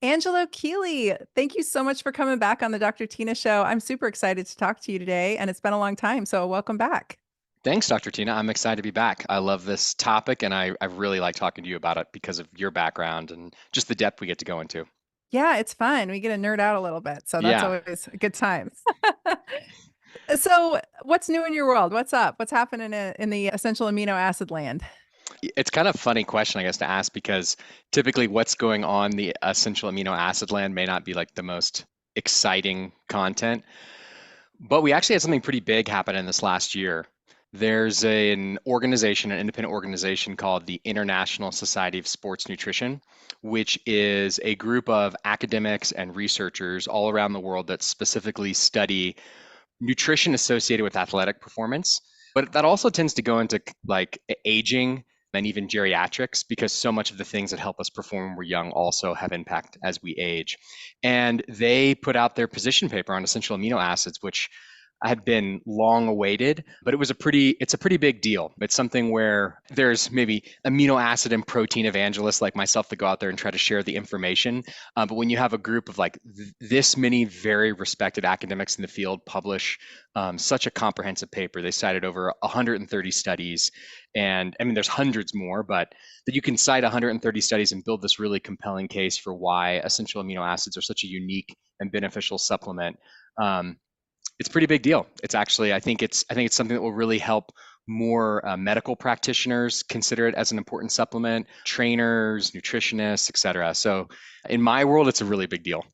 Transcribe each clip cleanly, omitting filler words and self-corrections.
Angelo Keely, thank you so much for coming back on the Dr. Tina Show. I'm super excited to talk to you today, and it's been a long time, so welcome back. Thanks, Dr. Tina. I'm excited to be back. I love this topic, and I really like talking to you about it because of your background and just the depth we get to go into. Yeah, it's fun. We get to nerd out a little bit, so that's Yeah, always a good time. So, what's new in your world? What's up? What's happening in the essential amino acid land? it's kind of a funny question, I guess, to ask because typically what's going on the essential amino acid land may not be like the most exciting content, but we actually had something pretty big happen in this last year. There's an organization, an independent organization called the International Society of Sports Nutrition, which is a group of academics and researchers all around the world that specifically study nutrition associated with athletic performance, but that also tends to go into like aging and even geriatrics because so much of the things that help us perform when we're young also have impact as we age. And they put out their position paper on essential amino acids, which had been long awaited, but it's a pretty big deal. It's something where there's maybe amino acid and protein evangelists like myself that go out there and try to share the information. But when you have a group of like this many very respected academics in the field publish such a comprehensive paper, they cited over 130 studies, and I mean there's hundreds more, but that you can cite 130 studies and build this really compelling case for why essential amino acids are such a unique and beneficial supplement. Um, it's a pretty big deal. It's actually, I think it's something that will really help more medical practitioners consider it as an important supplement, trainers, nutritionists, et cetera. So in my world, it's a really big deal.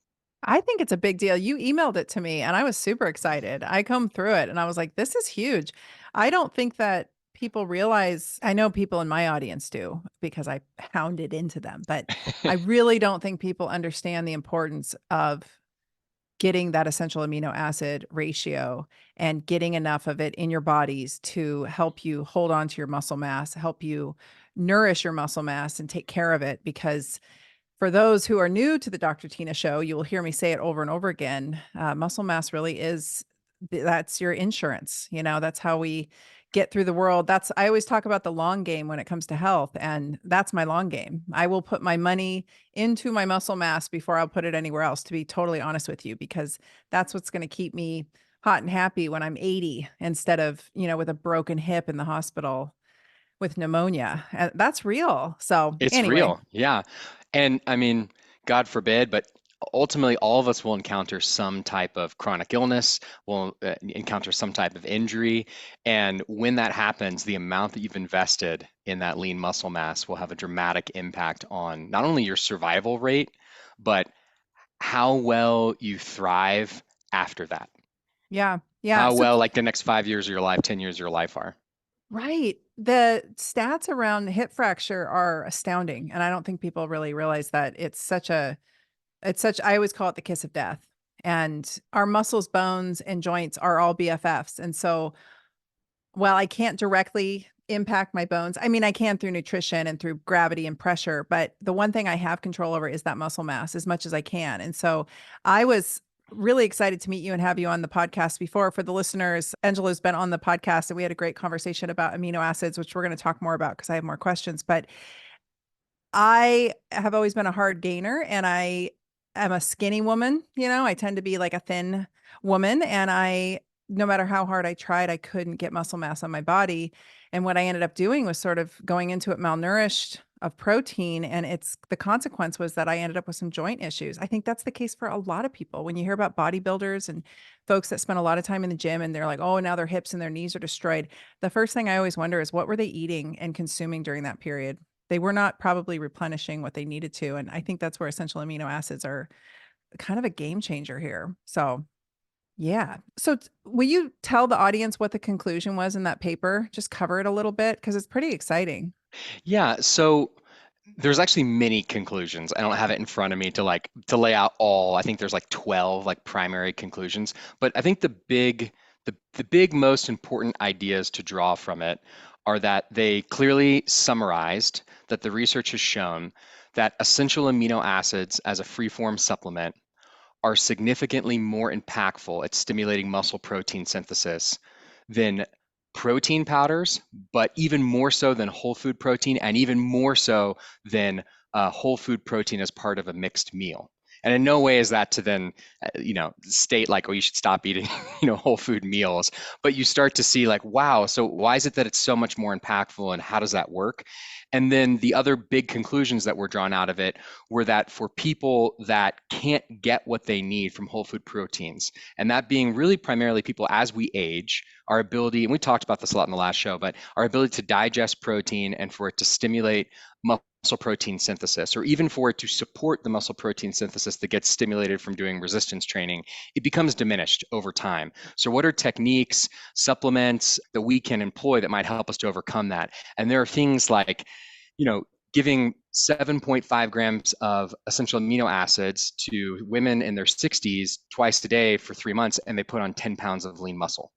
I think it's a big deal. You emailed it to me, and I was super excited. I combed through it, and I was like, this is huge. I don't think that people realize, I know people in my audience do because I pounded into them, but I really don't think people understand the importance of getting that essential amino acid ratio and getting enough of it in your bodies to help you hold on to your muscle mass, help you nourish your muscle mass and take care of it. Because for those who are new to the Dr. Tina Show, you will hear me say it over and over again. Muscle mass really is that's your insurance. You know, that's how we get through the world. That's I always talk about the long game when it comes to health, and that's my long game. I will put my money into my muscle mass before I'll put it anywhere else, to be totally honest with you, because that's what's going to keep me hot and happy when I'm 80 instead of, with a broken hip in the hospital with pneumonia. That's real. So, It's anyway, real. Yeah. And I mean, God forbid, but ultimately all of us will encounter some type of chronic illness, will encounter some type of injury. And when that happens, the amount that you've invested in that lean muscle mass will have a dramatic impact on not only your survival rate, but how well you thrive after that. yeah. Yeah. How So well, like the next 5 years of your life, 10 years of your life are. right. The stats around hip fracture are astounding. And I don't think people really realize that I always call it the kiss of death. And our muscles, bones, and joints are all BFFs. And so while I can't directly impact my bones, I mean, I can through nutrition and through gravity and pressure, but the one thing I have control over is that muscle mass as much as I can. And so I was really excited to meet you and have you on the podcast before. For the listeners, Angelo's been on the podcast and we had a great conversation about amino acids, which we're going to talk more about because I have more questions. But I have always been a hard gainer and I am a skinny woman. I tend to be like a thin woman. And no matter how hard I tried, I couldn't get muscle mass on my body. And what I ended up doing was sort of going into it malnourished of protein. And the consequence was that I ended up with some joint issues. I think that's the case for a lot of people. When you hear about bodybuilders and folks that spend a lot of time in the gym and they're like, oh, now their hips and their knees are destroyed. The first thing I always wonder is what were they eating and consuming during that period? They were not probably replenishing what they needed to. And I think that's where essential amino acids are kind of a game changer here. So, yeah. So, will you tell the audience what the conclusion was in that paper? Just cover it a little bit because it's pretty exciting. Yeah, so there's actually many conclusions. I don't have it in front of me to like to lay out all. I think there's like 12 like primary conclusions, but I think the big most important ideas to draw from it are that they clearly summarized that the research has shown that essential amino acids as a free-form supplement are significantly more impactful at stimulating muscle protein synthesis than protein powders, but even more so than whole food protein, and even more so than whole food protein as part of a mixed meal. And in no way is that to then, state like, oh, you should stop eating, whole food meals. But you start to see like, wow, so why is it that it's so much more impactful, and how does that work? And then the other big conclusions that were drawn out of it were that for people that can't get what they need from whole food proteins, and that being really primarily people as we age, our ability, and we talked about this a lot in the last show, but our ability to digest protein and for it to stimulate muscle protein synthesis, or even for it to support the muscle protein synthesis that gets stimulated from doing resistance training, it becomes diminished over time. So what are techniques, supplements that we can employ that might help us to overcome that? And there are things like, giving 7.5 grams of essential amino acids to women in their 60s twice a day for 3 months, and they put on 10 pounds of lean muscle.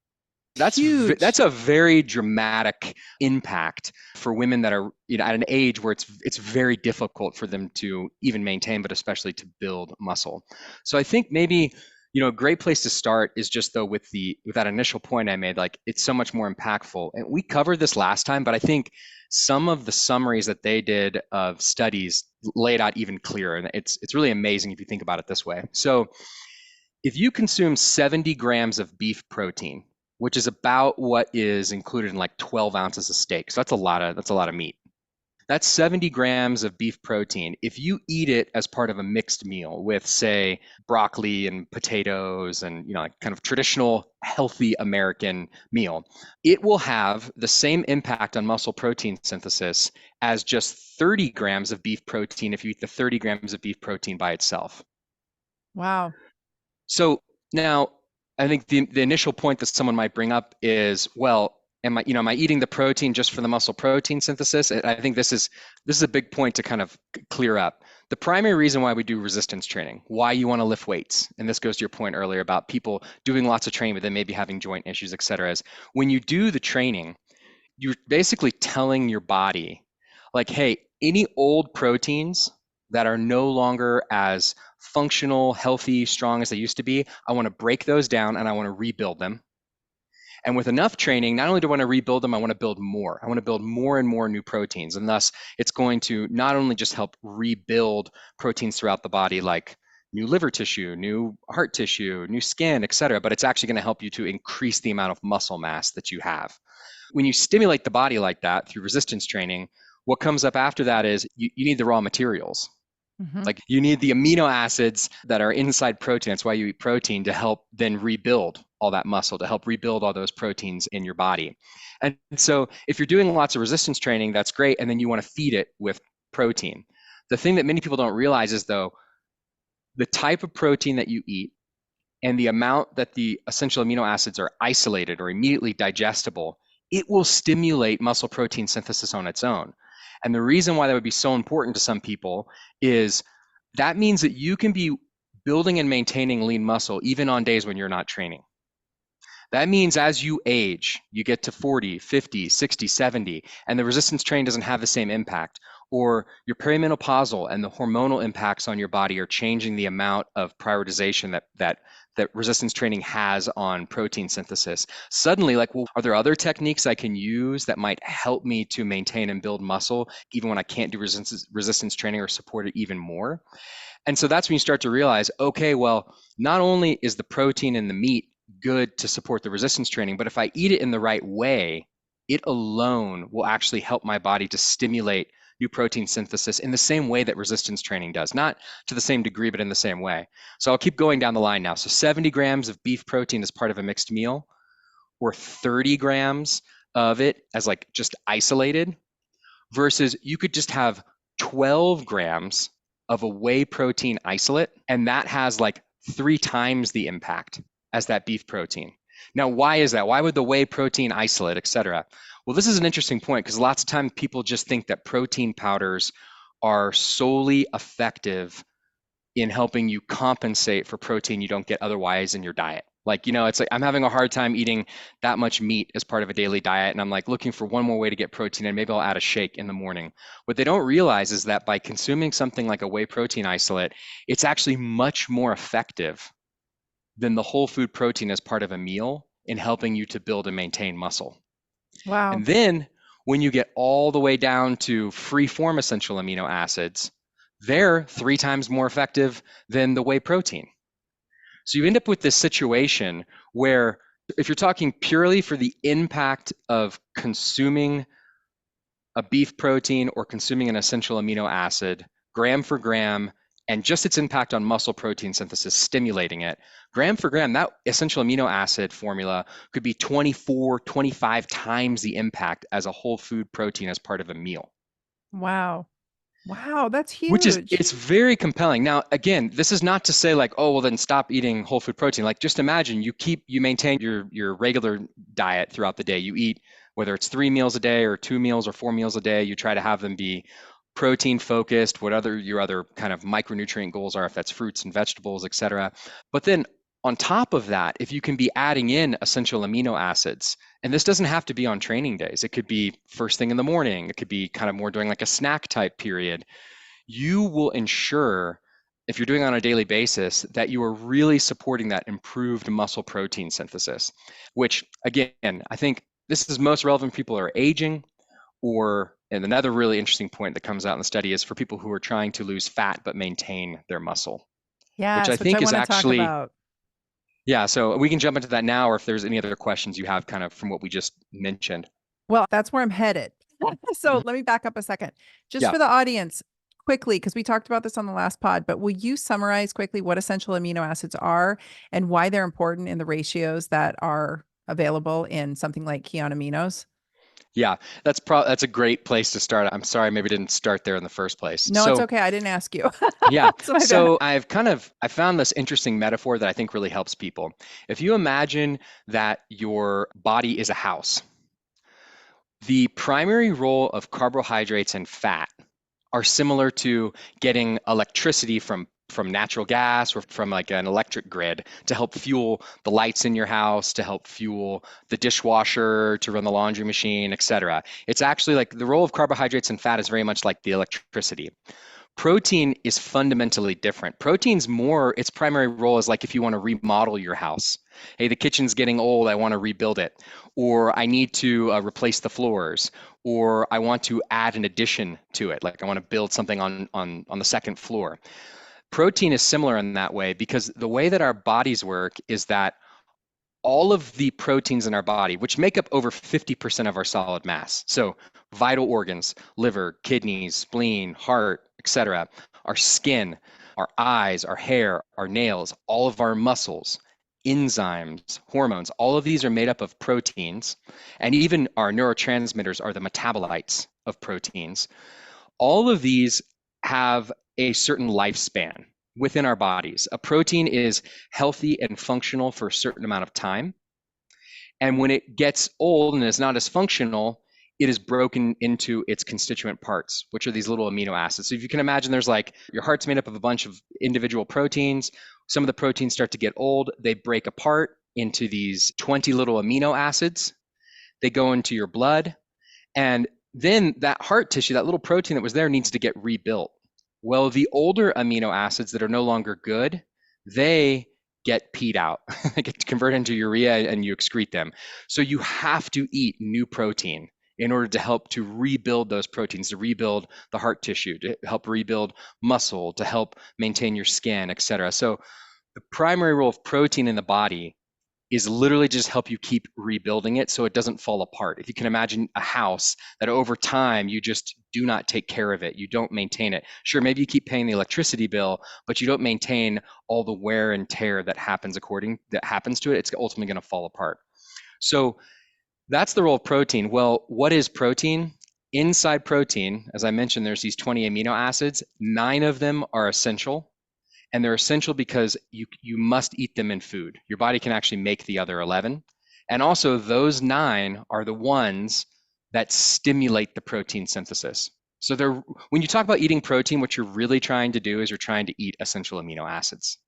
That's Huge. a very dramatic impact for women that are, at an age where it's very difficult for them to even maintain, but especially to build muscle. So I think maybe, a great place to start is just though with that initial point I made, like it's so much more impactful. And we covered this last time, but I think some of the summaries that they did of studies laid out even clearer, and it's really amazing if you think about it this way. So if you consume 70 grams of beef protein, which is about what is included in like 12 ounces of steak, so that's a lot of meat. That's 70 grams of beef protein. If you eat it as part of a mixed meal with, say, broccoli and potatoes and, like kind of traditional healthy American meal, it will have the same impact on muscle protein synthesis as just 30 grams of beef protein if you eat the 30 grams of beef protein by itself. Wow. So now I think the initial point that someone might bring up is, well, am I eating the protein just for the muscle protein synthesis? And I think this is a big point to kind of clear up. The primary reason why we do resistance training, why you want to lift weights, and this goes to your point earlier about people doing lots of training but then maybe having joint issues, et cetera, is when you do the training, you're basically telling your body, like, hey, any old proteins that are no longer as functional, healthy, strong as they used to be, I want to break those down and I want to rebuild them. And with enough training, not only do I want to rebuild them, I want to build more. I want to build more and more new proteins. And thus, it's going to not only just help rebuild proteins throughout the body, like new liver tissue, new heart tissue, new skin, et cetera, but it's actually going to help you to increase the amount of muscle mass that you have. When you stimulate the body like that through resistance training, what comes up after that is you need the raw materials. Mm-hmm. Like you need the amino acids that are inside protein. That's why you eat protein, to help then rebuild all that muscle, to help rebuild all those proteins in your body. And so if you're doing lots of resistance training, that's great. And then you want to feed it with protein. The thing that many people don't realize is, though, the type of protein that you eat and the amount that the essential amino acids are isolated or immediately digestible, it will stimulate muscle protein synthesis on its own. And the reason why that would be so important to some people is that means that you can be building and maintaining lean muscle even on days when you're not training. That means as you age, you get to 40, 50, 60, 70, and the resistance training doesn't have the same impact, or your perimenopausal and the hormonal impacts on your body are changing the amount of prioritization that resistance training has on protein synthesis. Suddenly, like, well, are there other techniques I can use that might help me to maintain and build muscle even when I can't do resistance training or support it even more? And so that's when you start to realize, okay, well, not only is the protein in the meat good to support the resistance training, but if I eat it in the right way, it alone will actually help my body to stimulate new protein synthesis in the same way that resistance training does. Not to the same degree, but in the same way. So I'll keep going down the line now. So 70 grams of beef protein as part of a mixed meal, or 30 grams of it as like just isolated, versus you could just have 12 grams of a whey protein isolate, and that has like 3 times the impact as that beef protein. Now, why is that? Why would the whey protein isolate, et cetera? Well, this is an interesting point because lots of times people just think that protein powders are solely effective in helping you compensate for protein you don't get otherwise in your diet. Like, it's like I'm having a hard time eating that much meat as part of a daily diet, and I'm like looking for one more way to get protein, and maybe I'll add a shake in the morning. What they don't realize is that by consuming something like a whey protein isolate, it's actually much more effective than the whole food protein as part of a meal in helping you to build and maintain muscle. Wow. And then when you get all the way down to free form essential amino acids, they're 3 times more effective than the whey protein. So you end up with this situation where if you're talking purely for the impact of consuming a beef protein or consuming an essential amino acid, gram for gram, and just its impact on muscle protein synthesis, stimulating it, gram for gram, that essential amino acid formula could be 24, 25 times the impact as a whole food protein as part of a meal. Wow. Wow, that's Which is, huge. it's very compelling. Now, again, this is not to say like, oh, well, then stop eating whole food protein. Like, just imagine you maintain your regular diet throughout the day. You eat, whether it's 3 meals a day or 2 meals or 4 meals a day, you try to have them be protein focused, what other your other kind of micronutrient goals are, if that's fruits and vegetables, et cetera. But then on top of that, if you can be adding in essential amino acids, and this doesn't have to be on training days, it could be first thing in the morning, it could be kind of more during like a snack type period, you will ensure, if you're doing it on a daily basis, that you are really supporting that improved muscle protein synthesis, which again, I think this is most relevant for people who are aging, or, and another really interesting point that comes out in the study is for people who are trying to lose fat but maintain their muscle, which I Yes, which I think is want to talk actually, about. yeah, so we can jump into that now, or if there's any other questions you have kind of from what we just mentioned. Well, that's where I'm headed. So Mhm. let me back up a second. Just Yeah. for the audience, quickly, because we talked about this on the last pod, but will you summarize quickly what essential amino acids are and why they're important in the ratios that are available in something like Keon aminos? Yeah, that's a great place to start. I'm sorry, maybe didn't start there in the first place. No, it's So okay. I didn't ask you. yeah. That's my bad. So I found this interesting metaphor that I think really helps people. If you imagine that your body is a house, the primary role of carbohydrates and fat are similar to getting electricity from natural gas or from like an electric grid to help fuel the lights in your house, to help fuel the dishwasher, to run the laundry machine, etc. It's actually like the role of carbohydrates and fat is very much like the electricity. Protein is fundamentally different. Protein's more, its primary role is like if you want to remodel your house. Hey, the kitchen's getting old, I want to rebuild it. Or I need to replace the floors. Or I want to add an addition to it, like I want to build something on the second floor. Protein is similar in that way because the way that our bodies work is that all of the proteins in our body, which make up over 50% of our solid mass. So vital organs, liver, kidneys, spleen, heart, etc., our skin, our eyes, our hair, our nails, all of our muscles, enzymes, hormones, all of these are made up of proteins. And even our neurotransmitters are the metabolites of proteins. All of these have a certain lifespan within our bodies. A protein is healthy and functional for a certain amount of time. And when it gets old and is not as functional, it is broken into its constituent parts, which are these little amino acids. So if you can imagine, there's like your heart's made up of a bunch of individual proteins. Some of the proteins start to get old, they break apart into these 20 little amino acids. They go into your blood. And then that heart tissue, that little protein that was there, needs to get rebuilt. Well, the older amino acids that are no longer good, they get peed out. They get converted into urea and you excrete them. So you have to eat new protein in order to help to rebuild those proteins, to rebuild the heart tissue, to help rebuild muscle, to help maintain your skin, et cetera. So the primary role of protein in the body is literally just help you keep rebuilding it so it doesn't fall apart. If you can imagine a house that over time you just do not take care of it, you don't maintain it. Sure, maybe you keep paying the electricity bill, but you don't maintain all the wear and tear that happens to it, it's ultimately going to fall apart. So that's the role of protein. Well, what is protein? Inside protein, as I mentioned, there's these 20 amino acids. 9 of them are essential, and they're essential because you must eat them in food. Your body can actually make the other 11. And also those 9 are the ones that stimulate the protein synthesis. So they're, when you talk about eating protein, what you're really trying to do is you're trying to eat essential amino acids.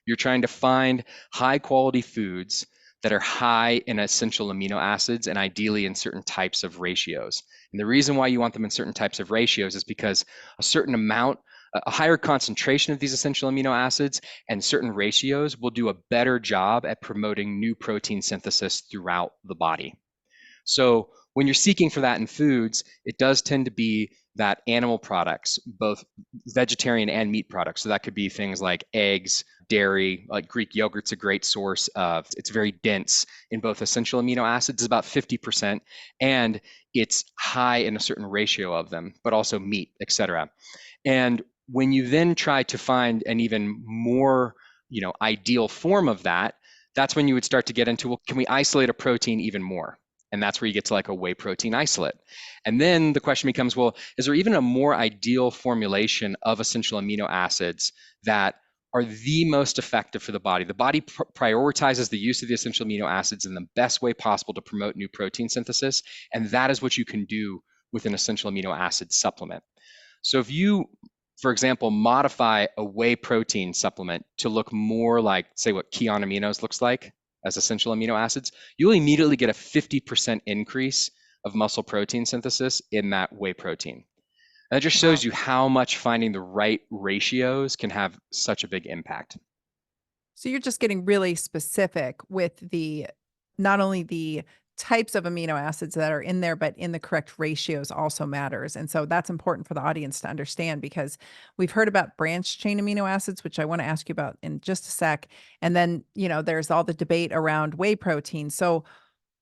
You're trying to find high quality foods that are high in essential amino acids and ideally in certain types of ratios. And the reason why you want them in certain types of ratios is because a certain amount, a higher concentration of these essential amino acids and certain ratios will do a better job at promoting new protein synthesis throughout the body. So When you're seeking for that in foods, it does tend to be that animal products, both vegetarian and meat products. So that could be things like eggs, dairy, like Greek yogurt's a great source of, it's very dense in both essential amino acids, about 50%, and it's high in a certain ratio of them, but also meat, etc. And when you then try to find an even more, ideal form of that, that's when you would start to get into, well, can we isolate a protein even more? And that's where you get to like a whey protein isolate. And then the question becomes, well, is there even a more ideal formulation of essential amino acids that are the most effective for the body? The body prioritizes the use of the essential amino acids in the best way possible to promote new protein synthesis. And that is what you can do with an essential amino acid supplement. So if you, for example, modify a whey protein supplement to look more like, say, what Keon Aminos looks like as essential amino acids, you'll immediately get a 50% increase of muscle protein synthesis in that whey protein. And that just Wow. shows you how much finding the right ratios can have such a big impact. So you're just getting really specific with the not only the types of amino acids that are in there, but in the correct ratios also matters. And so that's important for the audience to understand because we've heard about branched chain amino acids, which I want to ask you about in just a sec. And then, there's all the debate around whey protein. So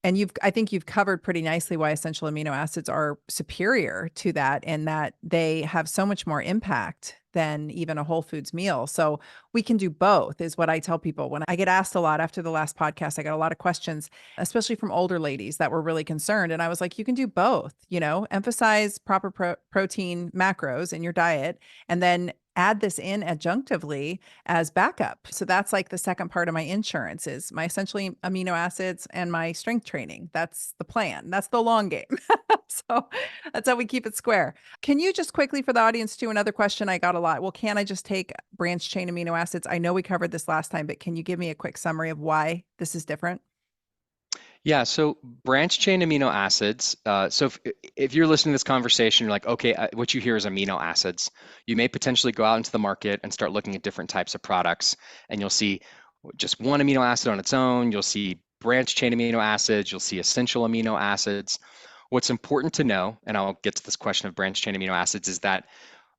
and I think you've covered pretty nicely why essential amino acids are superior to that and that they have so much more impact than even a whole foods meal. So we can do both, is what I tell people. When I get asked a lot after the last podcast, I got a lot of questions, especially from older ladies that were really concerned. And I was like, you can do both, emphasize proper protein macros in your diet and then add this in adjunctively as backup. So that's like the second part of my insurance is my essentially amino acids and my strength training. That's the plan. That's the long game. So that's how we keep it square. Can you just quickly for the audience too, another question I got a lot. Well, can I just take branched chain amino acids? I know we covered this last time, but can you give me a quick summary of why this is different? Yeah, so branched chain amino acids. So if you're listening to this conversation, you're like, okay, what you hear is amino acids. You may potentially go out into the market and start looking at different types of products, and you'll see just one amino acid on its own. You'll see branched chain amino acids. You'll see essential amino acids. What's important to know, and I'll get to this question of branched chain amino acids, is that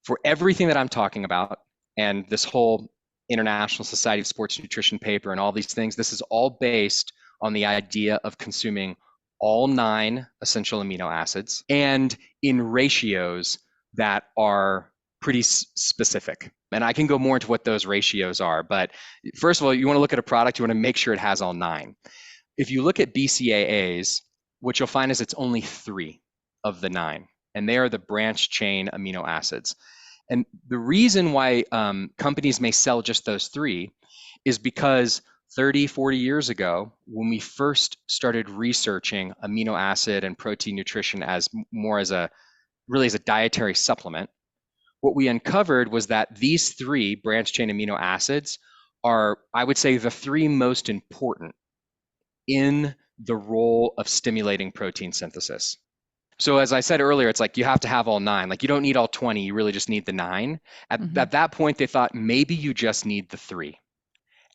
for everything that I'm talking about, and this whole International Society of Sports Nutrition paper and all these things, this is all based on the idea of consuming all 9 essential amino acids and in ratios that are pretty specific. And I can go more into what those ratios are. But first of all, you want to look at a product, you want to make sure it has all 9. If you look at BCAAs, what you'll find is it's only 3 of the 9, and they are the branched chain amino acids. And the reason why companies may sell just those 3 is because 30, 40 years ago, when we first started researching amino acid and protein nutrition as more as a really as a dietary supplement, what we uncovered was that these 3 branched chain amino acids are, I would say, the 3 most important in the role of stimulating protein synthesis. So as I said earlier, it's like you have to have all 9. Like you don't need all 20, you really just need the 9. At that point, they thought maybe you just need the 3.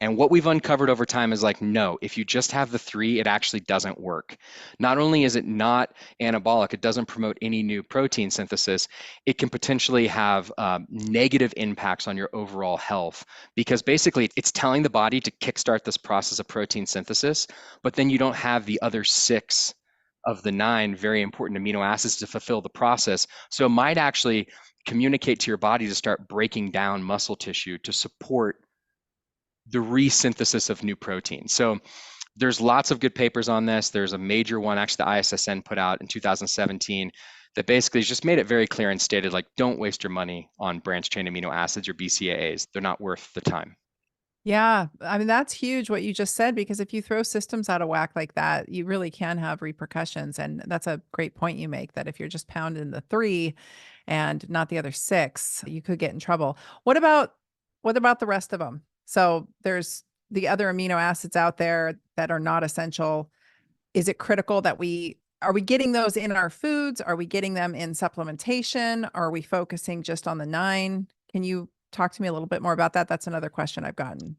And what we've uncovered over time is like, no, if you just have the 3, it actually doesn't work. Not only is it not anabolic, it doesn't promote any new protein synthesis, it can potentially have negative impacts on your overall health because basically it's telling the body to kickstart this process of protein synthesis, but then you don't have the other 6 of the 9 very important amino acids to fulfill the process. So it might actually communicate to your body to start breaking down muscle tissue to support the resynthesis of new proteins. So there's lots of good papers on this. There's a major one, actually, the ISSN put out in 2017 that basically just made it very clear and stated, like, don't waste your money on branched chain amino acids or BCAAs. They're not worth the time. Yeah, I mean, that's huge what you just said, because if you throw systems out of whack like that, you really can have repercussions. And that's a great point you make that if you're just pounding the 3 and not the other 6, you could get in trouble. What about the rest of them? So there's the other amino acids out there that are not essential. Is it critical that are we getting those in our foods? Are we getting them in supplementation? Are we focusing just on the 9? Can you talk to me a little bit more about that? That's another question I've gotten.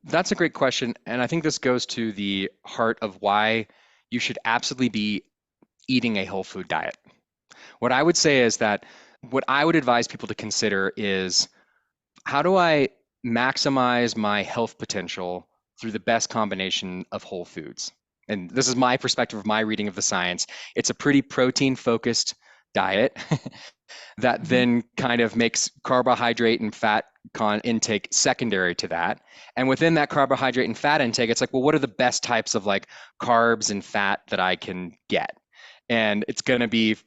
That's a great question. And I think this goes to the heart of why you should absolutely be eating a whole food diet. What I would say is that what I would advise people to consider is, how do I maximize my health potential through the best combination of whole foods? And this is my perspective of my reading of the science. It's a pretty protein focused diet that Mhm. then kind of makes carbohydrate and fat intake secondary to that. And within that carbohydrate and fat intake, it's like, well, what are the best types of like carbs and fat that I can get? And it's going to be,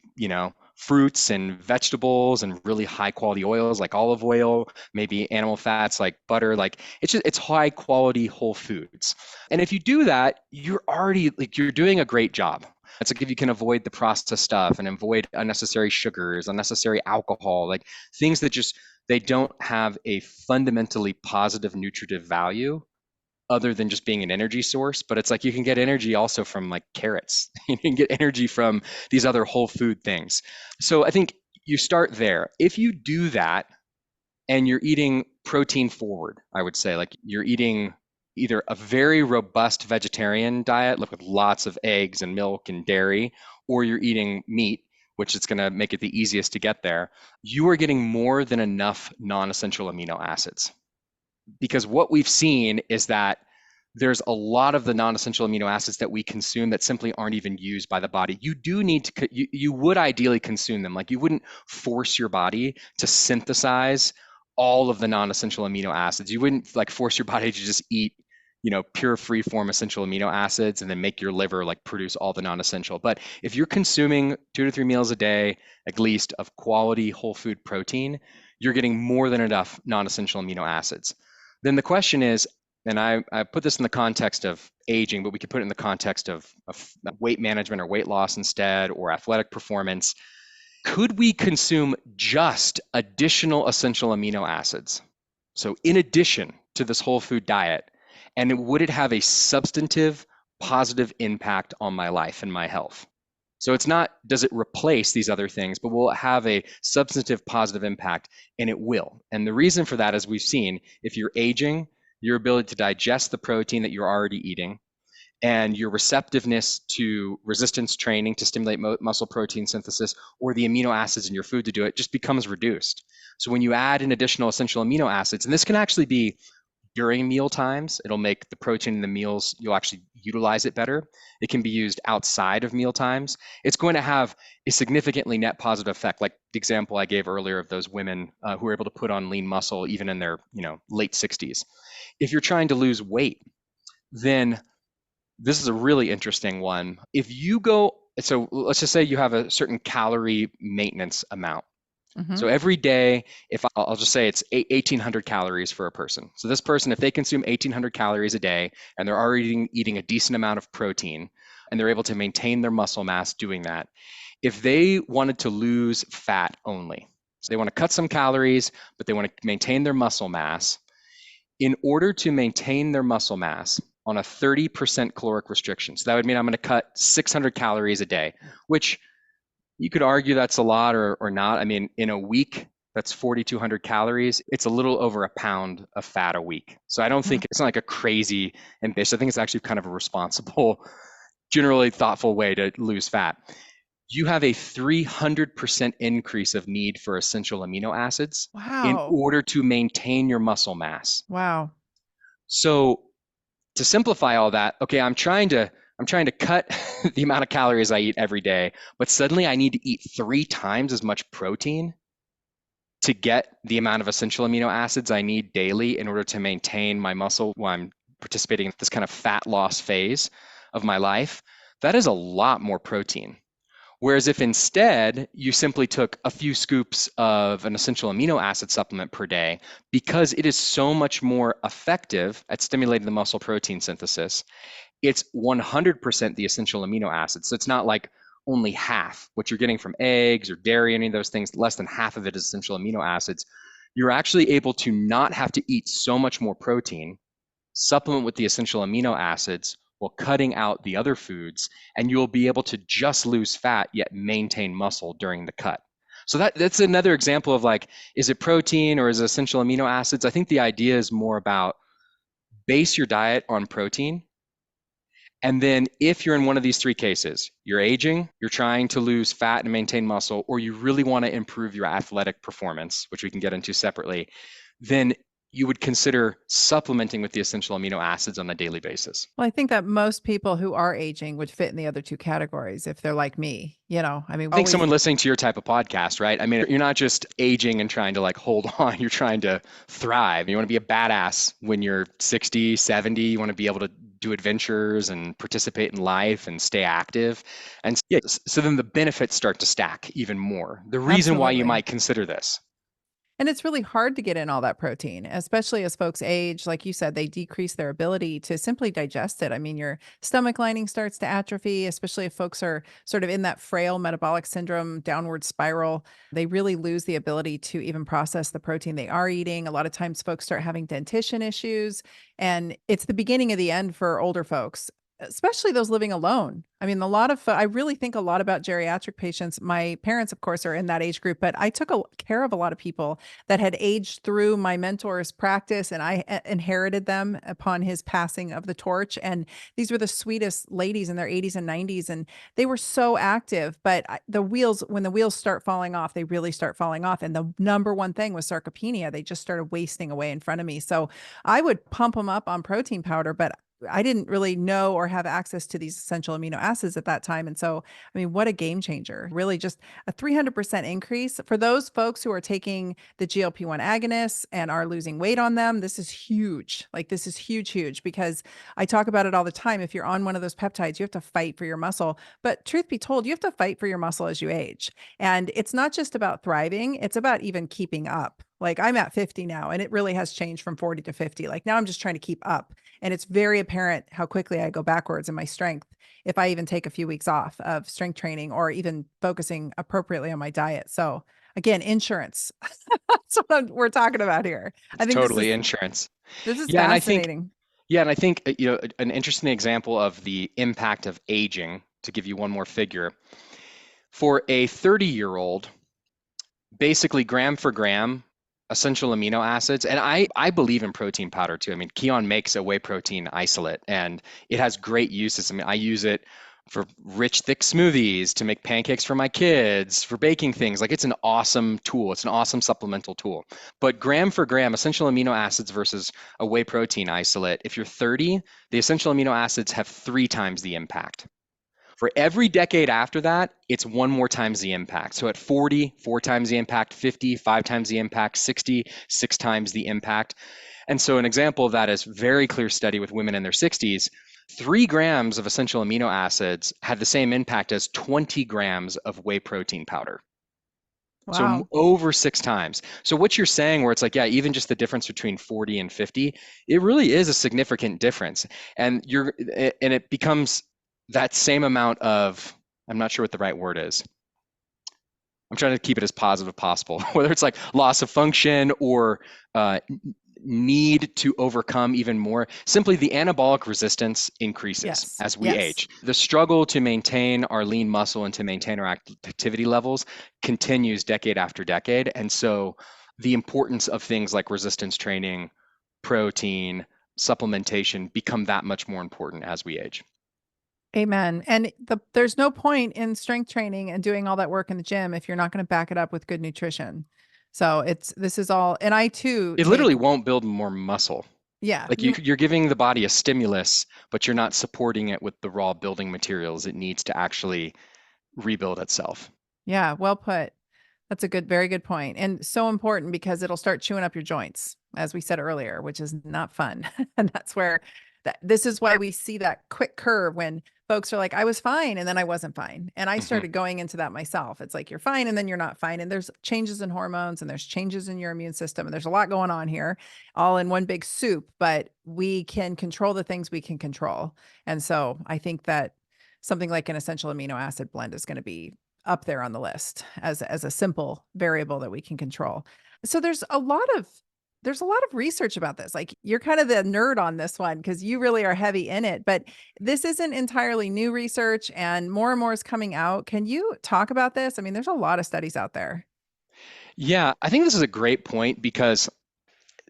fruits and vegetables and really high quality oils like olive oil, maybe animal fats like butter. Like it's high quality whole foods. And if you do that, you're already like you're doing a great job. It's like if you can avoid the processed stuff and avoid unnecessary sugars, unnecessary alcohol, like things that just they don't have a fundamentally positive nutritive value other than just being an energy source. But it's like you can get energy also from like carrots. You can get energy from these other whole food things. So I think you start there. If you do that and you're eating protein forward, I would say, like you're eating either a very robust vegetarian diet, like with lots of eggs and milk and dairy, or you're eating meat, which is going to make it the easiest to get there, you are getting more than enough non-essential amino acids. Because what we've seen is that there's a lot of the non-essential amino acids that we consume that simply aren't even used by the body. You do need to, you would ideally consume them. Like you wouldn't force your body to synthesize all of the non-essential amino acids. You wouldn't like force your body to just eat, pure free form essential amino acids and then make your liver like produce all the non-essential. But if you're consuming 2 to 3 meals a day, at least of quality whole food protein, you're getting more than enough non-essential amino acids. Then the question is, and I put this in the context of aging, but we could put it in the context of weight management or weight loss instead, or athletic performance. Could we consume just additional essential amino acids? So, in addition to this whole food diet, and would it have a substantive positive impact on my life and my health? So it's not, does it replace these other things, but will it have a substantive positive impact? And it will. And the reason for that, as we've seen, if you're aging, your ability to digest the protein that you're already eating and your receptiveness to resistance training to stimulate muscle protein synthesis or the amino acids in your food to do it just becomes reduced. So when you add in additional essential amino acids, and this can actually be during meal times. It'll make the protein in the meals, you'll actually utilize it better. It can be used outside of meal times. It's going to have a significantly net positive effect, like the example I gave earlier of those women who were able to put on lean muscle even in their late 60s. If you're trying to lose weight, then this is a really interesting one. If you go, so let's just say you have a certain calorie maintenance amount. So Mhm. every day, if I'll just say it's 1,800 calories for a person. So this person, if they consume 1,800 calories a day and they're already eating a decent amount of protein and they're able to maintain their muscle mass doing that, if they wanted to lose fat only, so they want to cut some calories, but they want to maintain their muscle mass, in order to maintain their muscle mass on a 30% caloric restriction. So that would mean I'm going to cut 600 calories a day, which you could argue that's a lot or not. I mean, in a week, that's 4,200 calories. It's a little over a pound of fat a week. So I don't Mhm. think it's not like a crazy ambitious. I think it's actually kind of a responsible, generally thoughtful way to lose fat. You have a 300% increase of need for essential amino acids in Wow. order to maintain your muscle mass. Wow. So to simplify all that, okay, I'm trying to cut the amount of calories I eat every day, but suddenly I need to eat 3 times as much protein to get the amount of essential amino acids I need daily in order to maintain my muscle while I'm participating in this kind of fat loss phase of my life. That is a lot more protein. Whereas if instead you simply took a few scoops of an essential amino acid supplement per day, because it is so much more effective at stimulating the muscle protein synthesis, it's 100% the essential amino acids. So it's not like only half what you're getting from eggs or dairy, any of those things, less than half of it is essential amino acids. You're actually able to not have to eat so much more protein, supplement with the essential amino acids while cutting out the other foods, and you'll be able to just lose fat yet maintain muscle during the cut. So that's another example of like, is it protein or is it essential amino acids? I think the idea is more about base your diet on protein And then if you're in one of these three cases, you're aging, you're trying to lose fat and maintain muscle, or you really want to improve your athletic performance, which we can get into separately, then you would consider supplementing with the essential amino acids on a daily basis. Well, I think that most people who are aging would fit in the other two categories if they're like me. I mean, I think always. someone listening to your type of podcast, right? I mean, you're not just aging and trying to like hold on, you're trying to thrive. You want to be a badass when you're 60, 70. You want to be able to do adventures and participate in life and stay active. And yeah, so then the benefits start to stack even more. The reason why you Absolutely. might consider this. And it's really hard to get in all that protein, especially as folks age. Like you said, they decrease their ability to simply digest it. I mean, your stomach lining starts to atrophy, especially if folks are sort of in that frail metabolic syndrome downward spiral. They really lose the ability to even process the protein they are eating. A lot of times, folks start having dentition issues, and it's the beginning of the end for older folks. Especially those living alone. I mean, I really think a lot about geriatric patients. My parents, of course, are in that age group, but I took care of a lot of people that had aged through my mentor's practice, and I inherited them upon his passing of the torch. And these were the sweetest ladies in their 80s and 90s, and they were so active. But when the wheels start falling off, they really start falling off. And the number one thing was sarcopenia. They just started wasting away in front of me. So I would pump them up on protein powder, but I didn't really know or have access to these essential amino acids at that time. And so, I mean, what a game changer. Really just a 300% increase for those folks who are taking the GLP-1 agonists and are losing weight on them. This is huge. Like, this is huge, huge, because I talk about it all the time. If you're on one of those peptides, you have to fight for your muscle. But truth be told, you have to fight for your muscle as you age. And it's not just about thriving, it's about even keeping up. Like, I'm at 50 now, and it really has changed from 40 to 50. Like, now I'm just trying to keep up. And it's very apparent how quickly I go backwards in my strength if I even take a few weeks off of strength training or even focusing appropriately on my diet. So, again, insurance. That's what we're talking about here. I It's think totally insurance. this is Yeah, and I think fascinating. an interesting example of the impact of aging, to give you one more figure, for a 30-year-old, basically gram for gram, essential amino acids. And I believe in protein powder too. I mean, Keon makes a whey protein isolate and it has great uses. I mean, I use it for rich, thick smoothies, to make pancakes for my kids, for baking things. Like, it's an awesome tool. It's an awesome supplemental tool. But gram for gram, essential amino acids versus a whey protein isolate, if you're 30, the essential amino acids have 3 times the impact. For every decade after that, it's 1 more times the impact. So at 40, 4 times the impact, 50, 5 times the impact, 60, 6 times the impact. And so an example of that is very clear study with women in their 60s. 3 grams of essential amino acids had the same impact as 20 grams of whey protein powder. So Wow. over 6 times. So what you're saying, where it's like, yeah, even just the difference between 40 and 50, it really is a significant difference. And it becomes that same amount of, I'm not sure what the right word is. I'm trying to keep it as positive as possible, whether it's like loss of function or need to overcome even more. Simply, the anabolic resistance increases Yes. as we Yes. age. The struggle to maintain our lean muscle and to maintain our activity levels continues decade after decade. And so the importance of things like resistance training, protein, supplementation become that much more important as we age. Amen. And there's no point in strength training and doing all that work in the gym if you're not going to back it up with good nutrition. So this is all, and I too It literally take, won't build more muscle. yeah, Like, you're giving the body a stimulus, but you're not supporting it with the raw building materials it needs to actually rebuild itself. yeah, well put. That's a very good point. And so important because it'll start chewing up your joints, as we said earlier, which is not fun. And that's where this is why we see that quick curve when folks are like, I was fine. And then I wasn't fine. And I Hmm. started going into that myself. It's like, you're fine. And then you're not fine. And there's changes in hormones and there's changes in your immune system. And there's a lot going on here, all in one big soup, but we can control the things we can control. And so I think that something like an essential amino acid blend is going to be up there on the list as a simple variable that we can control. So there's a lot of research about this. Like, you're kind of the nerd on this one because you really are heavy in it, but this isn't entirely new research and more is coming out. Can you talk about this? I mean, there's a lot of studies out there. Yeah, I think this is a great point because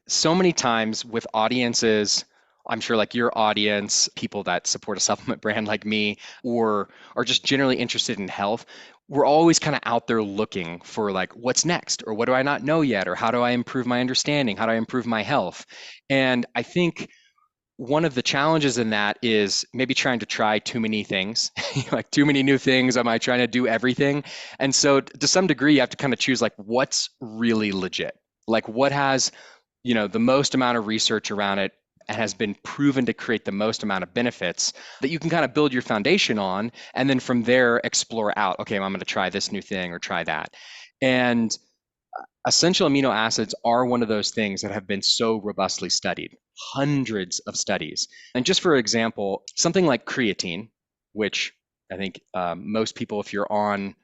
so many times with audiences I'm sure like your audience, people that support a supplement brand like me, or are just generally interested in health, we're always kind of out there looking for like what's next, or what do I not know yet, or how do I improve my understanding, how do I improve my health? And I think one of the challenges in that is maybe trying to try too many things, like too many new things. Am I trying to do everything? And so to some degree, you have to kind of choose like what's really legit, like what has, the most amount of research around it and has been proven to create the most amount of benefits that you can kind of build your foundation on. And then from there, explore out, okay, I'm going to try this new thing or try that. And essential amino acids are one of those things that have been so robustly studied, hundreds of studies. And just for example, something like creatine, which I think most people, if you're on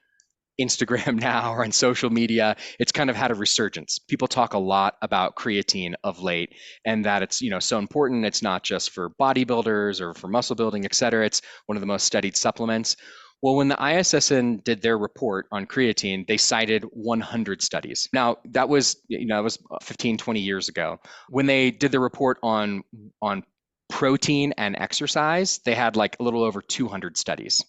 Instagram now or on social media, it's kind of had a resurgence. People talk a lot about creatine of late, and that it's so important. It's not just for bodybuilders or for muscle building, et cetera. It's one of the most studied supplements. Well, when the ISSN did their report on creatine, they cited 100 studies. Now, that was 15, 20 years ago. When they did the report on protein and exercise, they had like a little over 200 studies.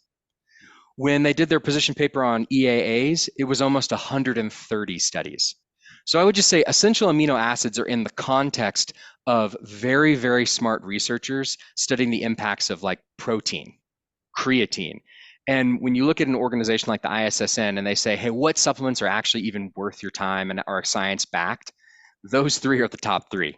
When they did their position paper on EAAs, it was almost 130 studies. So I would just say essential amino acids are in the context of very, very smart researchers studying the impacts of like protein, creatine. And when you look at an organization like the ISSN and they say, hey, what supplements are actually even worth your time and are science backed? Those three are the top three.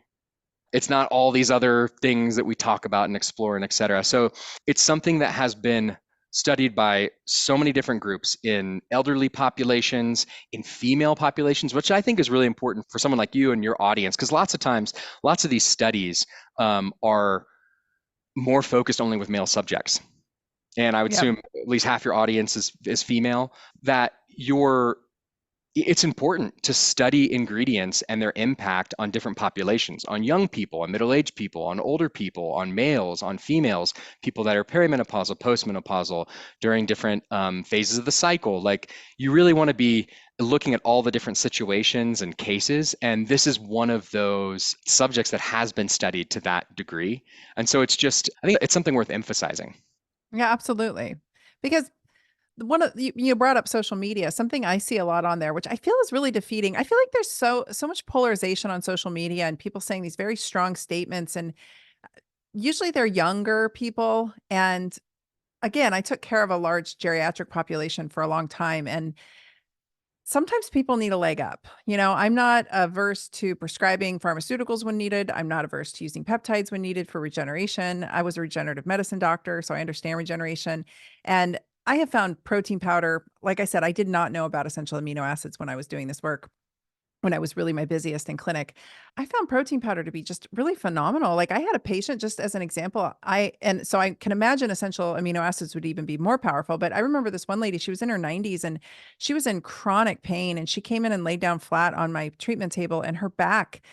It's not all these other things that we talk about and explore and et cetera. So it's something that has been studied by so many different groups in elderly populations, in female populations, which I think is really important for someone like you and your audience, because lots of times, lots of these studies are more focused only with male subjects. And I would Yep. assume at least half your audience is female, that it's important to study ingredients and their impact on different populations, on young people, on middle-aged people, on older people, on males, on females, people that are perimenopausal, postmenopausal, during different phases of the cycle. Like you really want to be looking at all the different situations and cases. And this is one of those subjects that has been studied to that degree. And so I think it's something worth emphasizing. Yeah, absolutely. Because one of you brought up social media, something I see a lot on there, which I feel is really defeating. I feel like there's so much polarization on social media and people saying these very strong statements, and usually they're younger people. And again, I took care of a large geriatric population for a long time, and sometimes people need a leg up. I'm not averse to prescribing pharmaceuticals when needed. I'm not averse to using peptides when needed for regeneration. I was a regenerative medicine doctor, so I understand regeneration. And I have found protein powder, like I said, I did not know about essential amino acids when I was doing this work, when I was really my busiest in clinic. I found protein powder to be just really phenomenal. Like I had a patient, just as an example, and so I can imagine essential amino acids would even be more powerful. But I remember this one lady, she was in her 90s and she was in chronic pain, and she came in and laid down flat on my treatment table, and her back,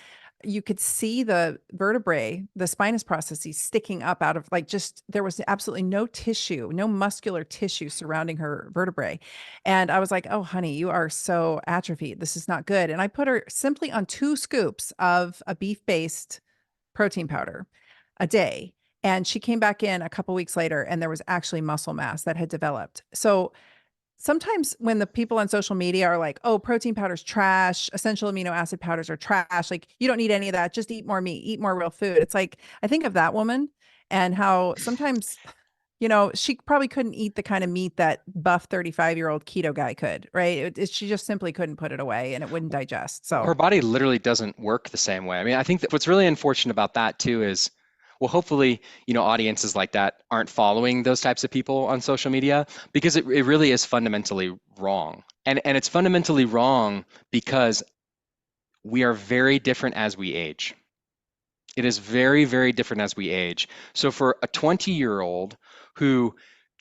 you could see the vertebrae, the spinous processes sticking up out of, like, just there was absolutely no tissue, no muscular tissue surrounding her vertebrae. And I was like, "Oh, honey, you are so atrophied. This is not good." And I put her simply on 2 scoops of a beef-based protein powder a day. And she came back in a couple weeks later and there was actually muscle mass that had developed. So sometimes when the people on social media are like, "Oh, protein powder's trash, essential amino acid powders are trash, like you don't need any of that, just eat more meat, eat more real food." It's like I think of that woman and how sometimes she probably couldn't eat the kind of meat that buff 35-year-old keto guy could, right? She just simply couldn't put it away and it wouldn't digest. So, Her body literally doesn't work the same way. I mean, I think that what's really unfortunate about that too is, well, hopefully, audiences like that aren't following those types of people on social media, because it really is fundamentally wrong. And it's fundamentally wrong because we are very different as we age. It is very, very different as we age. So for a 20-year-old who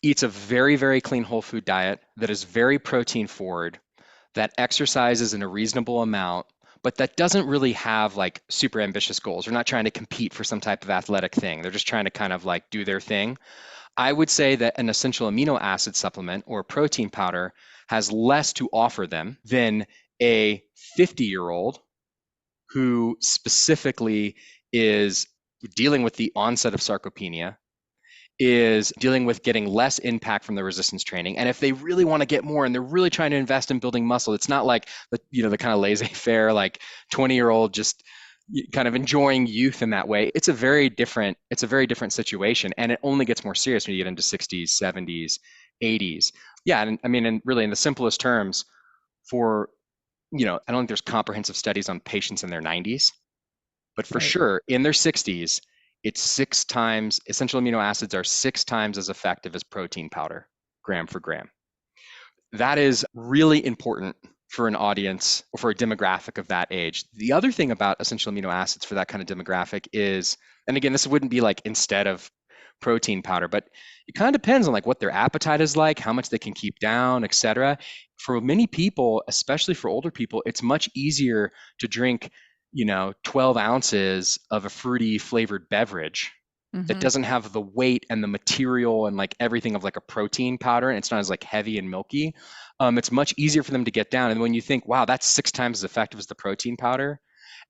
eats a very, very clean whole food diet that is very protein forward, that exercises in a reasonable amount, but that doesn't really have like super ambitious goals. They're not trying to compete for some type of athletic thing. They're just trying to kind of like do their thing. I would say that an essential amino acid supplement or protein powder has less to offer them than a 50-year-old who specifically is dealing with the onset of sarcopenia, is dealing with getting less impact from the resistance training. And if they really want to get more and they're really trying to invest in building muscle, it's not like the kind of laissez-faire, like 20-year-old just kind of enjoying youth in that way. It's a very different situation. And it only gets more serious when you get into 60s, 70s, 80s. Yeah. And I mean, and really in the simplest terms, for, I don't think there's comprehensive studies on patients in their 90s, but for Right. sure in their 60s, it's 6 times, essential amino acids are 6 times as effective as protein powder, gram for gram. That is really important for an audience or for a demographic of that age. The other thing about essential amino acids for that kind of demographic is, and again, this wouldn't be like instead of protein powder, but it kind of depends on like what their appetite is like, how much they can keep down, etc. For many people, especially for older people, it's much easier to drink, 12 ounces of a fruity flavored beverage that Mm-hmm. doesn't have the weight and the material and like everything of like a protein powder, and it's not as like heavy and milky. It's much easier for them to get down. And when you think, wow, that's 6 times as effective as the protein powder,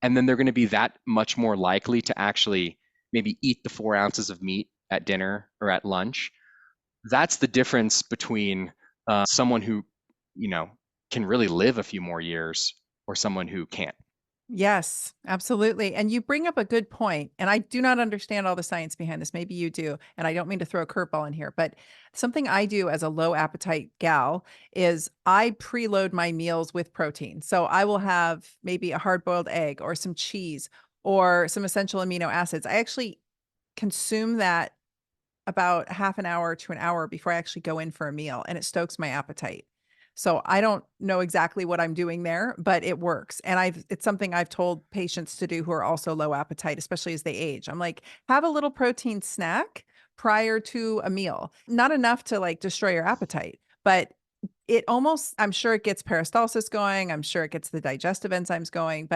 and then they're going to be that much more likely to actually maybe eat the 4 ounces of meat at dinner or at lunch. That's the difference between someone who, you know, can really live a few more years or someone who can't. Yes, absolutely. And you bring up a good point, and I do not understand all the science behind this. Maybe you do. And I don't mean to throw a curveball in here, but something I do as a low appetite gal is I preload my meals with protein. So I will have maybe a hard boiled egg or some cheese or some essential amino acids. I actually consume that about half an hour to an hour before I actually go in for a meal, and it stokes my appetite. So I don't know exactly what I'm doing there, but it works. And it's something I've told patients to do who are also low appetite, especially as they age. I'm like, have a little protein snack prior to a meal. Not enough to like destroy your appetite, but it almost, I'm sure it gets peristalsis going. I'm sure it gets the digestive enzymes going,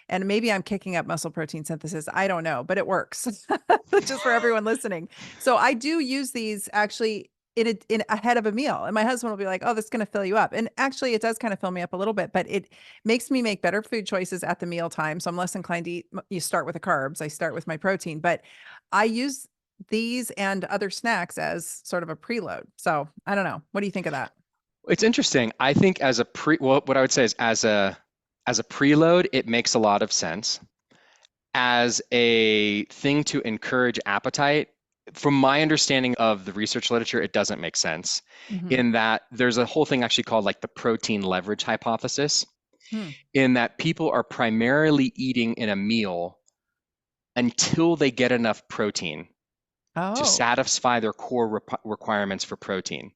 and maybe I'm kicking up muscle protein synthesis. I don't know, but it works. Just for everyone listening. So I do use these actually in ahead of a meal. And my husband will be like, "Oh, this is going to fill you up." And actually it does kind of fill me up a little bit, but it makes me make better food choices at the meal time. So I'm less inclined to eat. You start with the carbs. I start with my protein, but I use these and other snacks as sort of a preload. So I don't know. What do you think of that? It's interesting. I think as a what I would say is as a preload, it makes a lot of sense. As a thing to encourage appetite, from my understanding of the research literature, it doesn't make sense Hmm. in that there's a whole thing actually called like the protein leverage hypothesis, Hmm. in that people are primarily eating in a meal until they get enough protein to Oh, satisfy their core requirements for protein.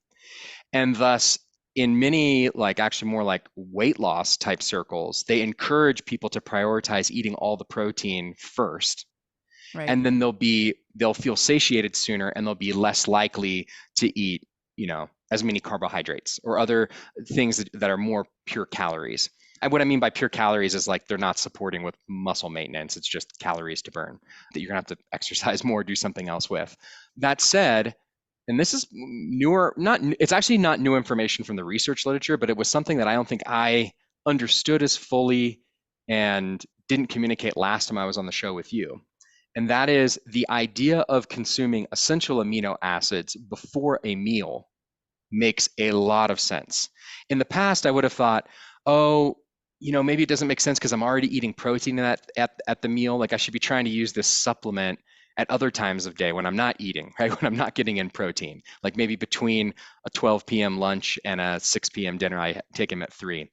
And thus, in many, like actually more like weight loss type circles, they encourage people to prioritize eating all the protein first. right. And then they'll feel satiated sooner and they'll be less likely to eat, as many carbohydrates or other things that are more pure calories. And what I mean by pure calories is like they're not supporting with muscle maintenance. It's just calories to burn that you're gonna have to exercise more, do something else with. That said, and this is newer, it's actually not new information from the research literature, but it was something that I don't think I understood as fully and didn't communicate last time I was on the show with you. And that is the idea of consuming essential amino acids before a meal makes a lot of sense. In the past, I would have thought, oh, maybe it doesn't make sense because I'm already eating protein at the meal. Like I should be trying to use this supplement at other times of day when I'm not eating, right? When I'm not getting in protein, like maybe between a 12 p.m. lunch and a 6 p.m. dinner, I take them at 3.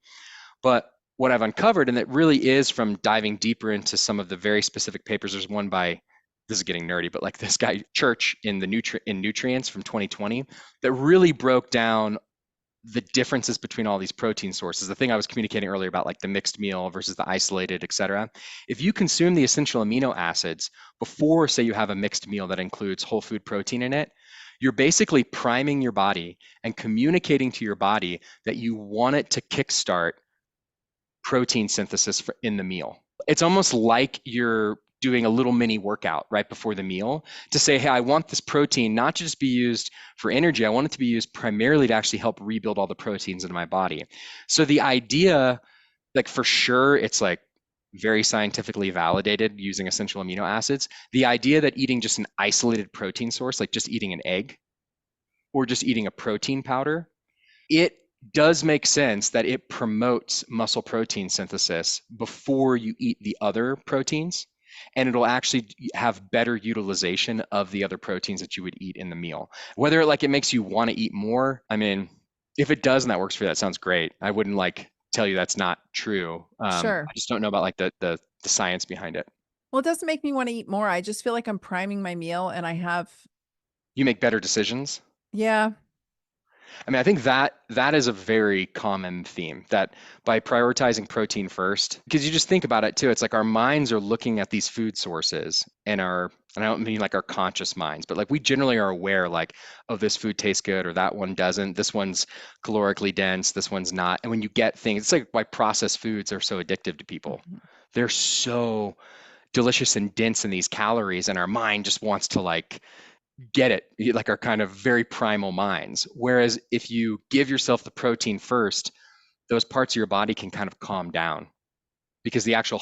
But what I've uncovered, and it really is from diving deeper into some of the very specific papers, there's one by, this is getting nerdy, but like this guy Church in the in Nutrients from 2020 that really broke down the differences between all these protein sources. The thing I was communicating earlier about like the mixed meal versus the isolated, et cetera. If you consume the essential amino acids before, say, you have a mixed meal that includes whole food protein in it, you're basically priming your body and communicating to your body that you want it to kickstart protein synthesis in the meal. It's almost like you're doing a little mini workout right before the meal to say, hey, I want this protein not to just be used for energy. I want it to be used primarily to actually help rebuild all the proteins in my body. So the idea, like for sure, it's like very scientifically validated using essential amino acids. The idea that eating just an isolated protein source, like just eating an egg or just eating a protein powder, it does make sense that it promotes muscle protein synthesis before you eat the other proteins, and it'll actually have better utilization of the other proteins that you would eat in the meal. Whether like it makes you want to eat more, I mean, if it does and that works for you, that sounds great. I wouldn't like tell you that's not true. Sure. I just don't know about like the science behind it. Well, it doesn't make me want to eat more. I just feel like I'm priming my meal and I have, You make better decisions. yeah, I mean, I think that is a very common theme that by prioritizing protein first, because you just think about it too, it's like our minds are looking at these food sources and I don't mean like our conscious minds, but like we generally are aware like, oh, this food tastes good or that one doesn't. This one's calorically dense, this one's not. And when you get things, it's like why processed foods are so addictive to people. mhm. They're so delicious and dense in these calories, and our mind just wants to like get it, like our kind of very primal minds. Whereas if you give yourself the protein first, those parts of your body can kind of calm down because the actual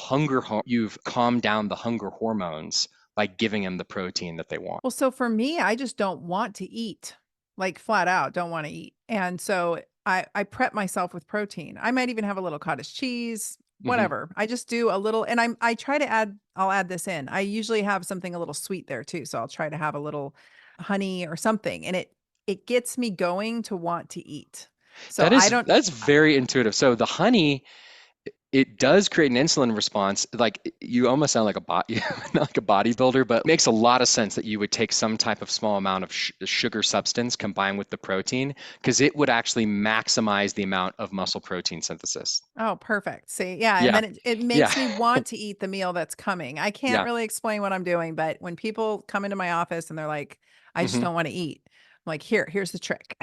you've calmed down the hunger hormones by giving them the protein that they want. Well, so for me, I just don't want to eat, like flat out, don't want to eat. And so I prep myself with protein. I might even have a little cottage cheese, Hmm. whatever. I just do a little, and I try to I'll add this in. I usually have something a little sweet there too. So I'll try to have a little honey or something, and it gets me going to want to eat. So That I is don't, that's very intuitive. So the honey, it does create an insulin response. Like you almost sound like a not like a bodybuilder, but it makes a lot of sense that you would take some type of small amount of sugar substance combined with the protein, because it would actually maximize the amount of muscle protein synthesis. oh, perfect. See, yeah, and Yeah, then it yeah, makes me want to eat the meal that's coming. I can't yeah. really explain what I'm doing, but when people come into my office and they're like, "I just Hmm. don't want to eat," I'm like, here's the trick.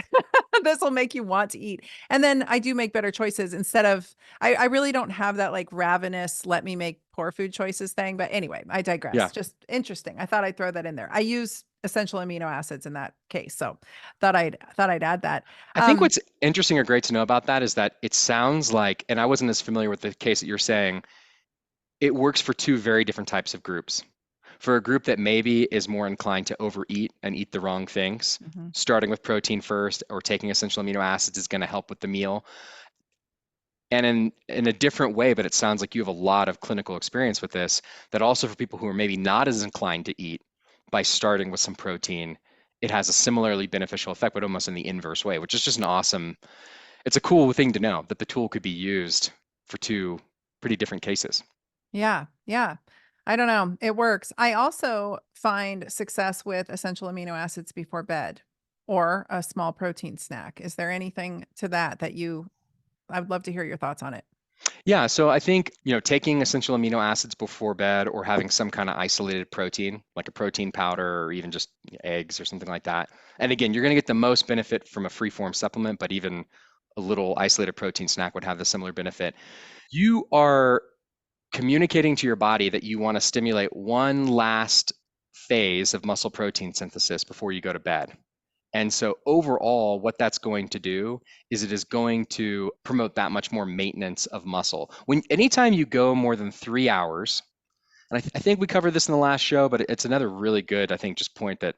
This will make you want to eat." And then I do make better choices instead of I really don't have that like ravenous, let me make poor food choices thing. But anyway, I Yeah. digress. Just interesting. I thought I'd throw that in there. I use essential amino acids in that case. So thought I'd add that. I think Um, what's interesting or great to know about that is that it sounds like, and I wasn't as familiar with the case that you're saying, it works for two very different types of groups. For a group that maybe is more inclined to overeat and eat the wrong things, mhm. starting with protein first or taking essential amino acids is going to help with the meal. And in a different way, but it sounds like you have a lot of clinical experience with this, that also for people who are maybe not as inclined to eat, by starting with some protein, it has a similarly beneficial effect, but almost in the inverse way, which is just an awesome, it's a cool thing to know that the tool could be used for two pretty different cases. Yeah, yeah. I don't know. It works. I also find success with essential amino acids before bed or a small protein snack. Is there anything to that that you I would love to hear your thoughts on it. Yeah, so I think, taking essential amino acids before bed or having some kind of isolated protein, like a protein powder or even just eggs or something like that. And again, you're going to get the most benefit from a free form supplement, but even a little isolated protein snack would have the similar benefit. You are communicating to your body that you want to stimulate one last phase of muscle protein synthesis before you go to bed. And so overall, what that's going to do is it is going to promote that much more maintenance of muscle. Anytime you go more than 3 hours, and I think we covered this in the last show, but it's another really good, I think, just point that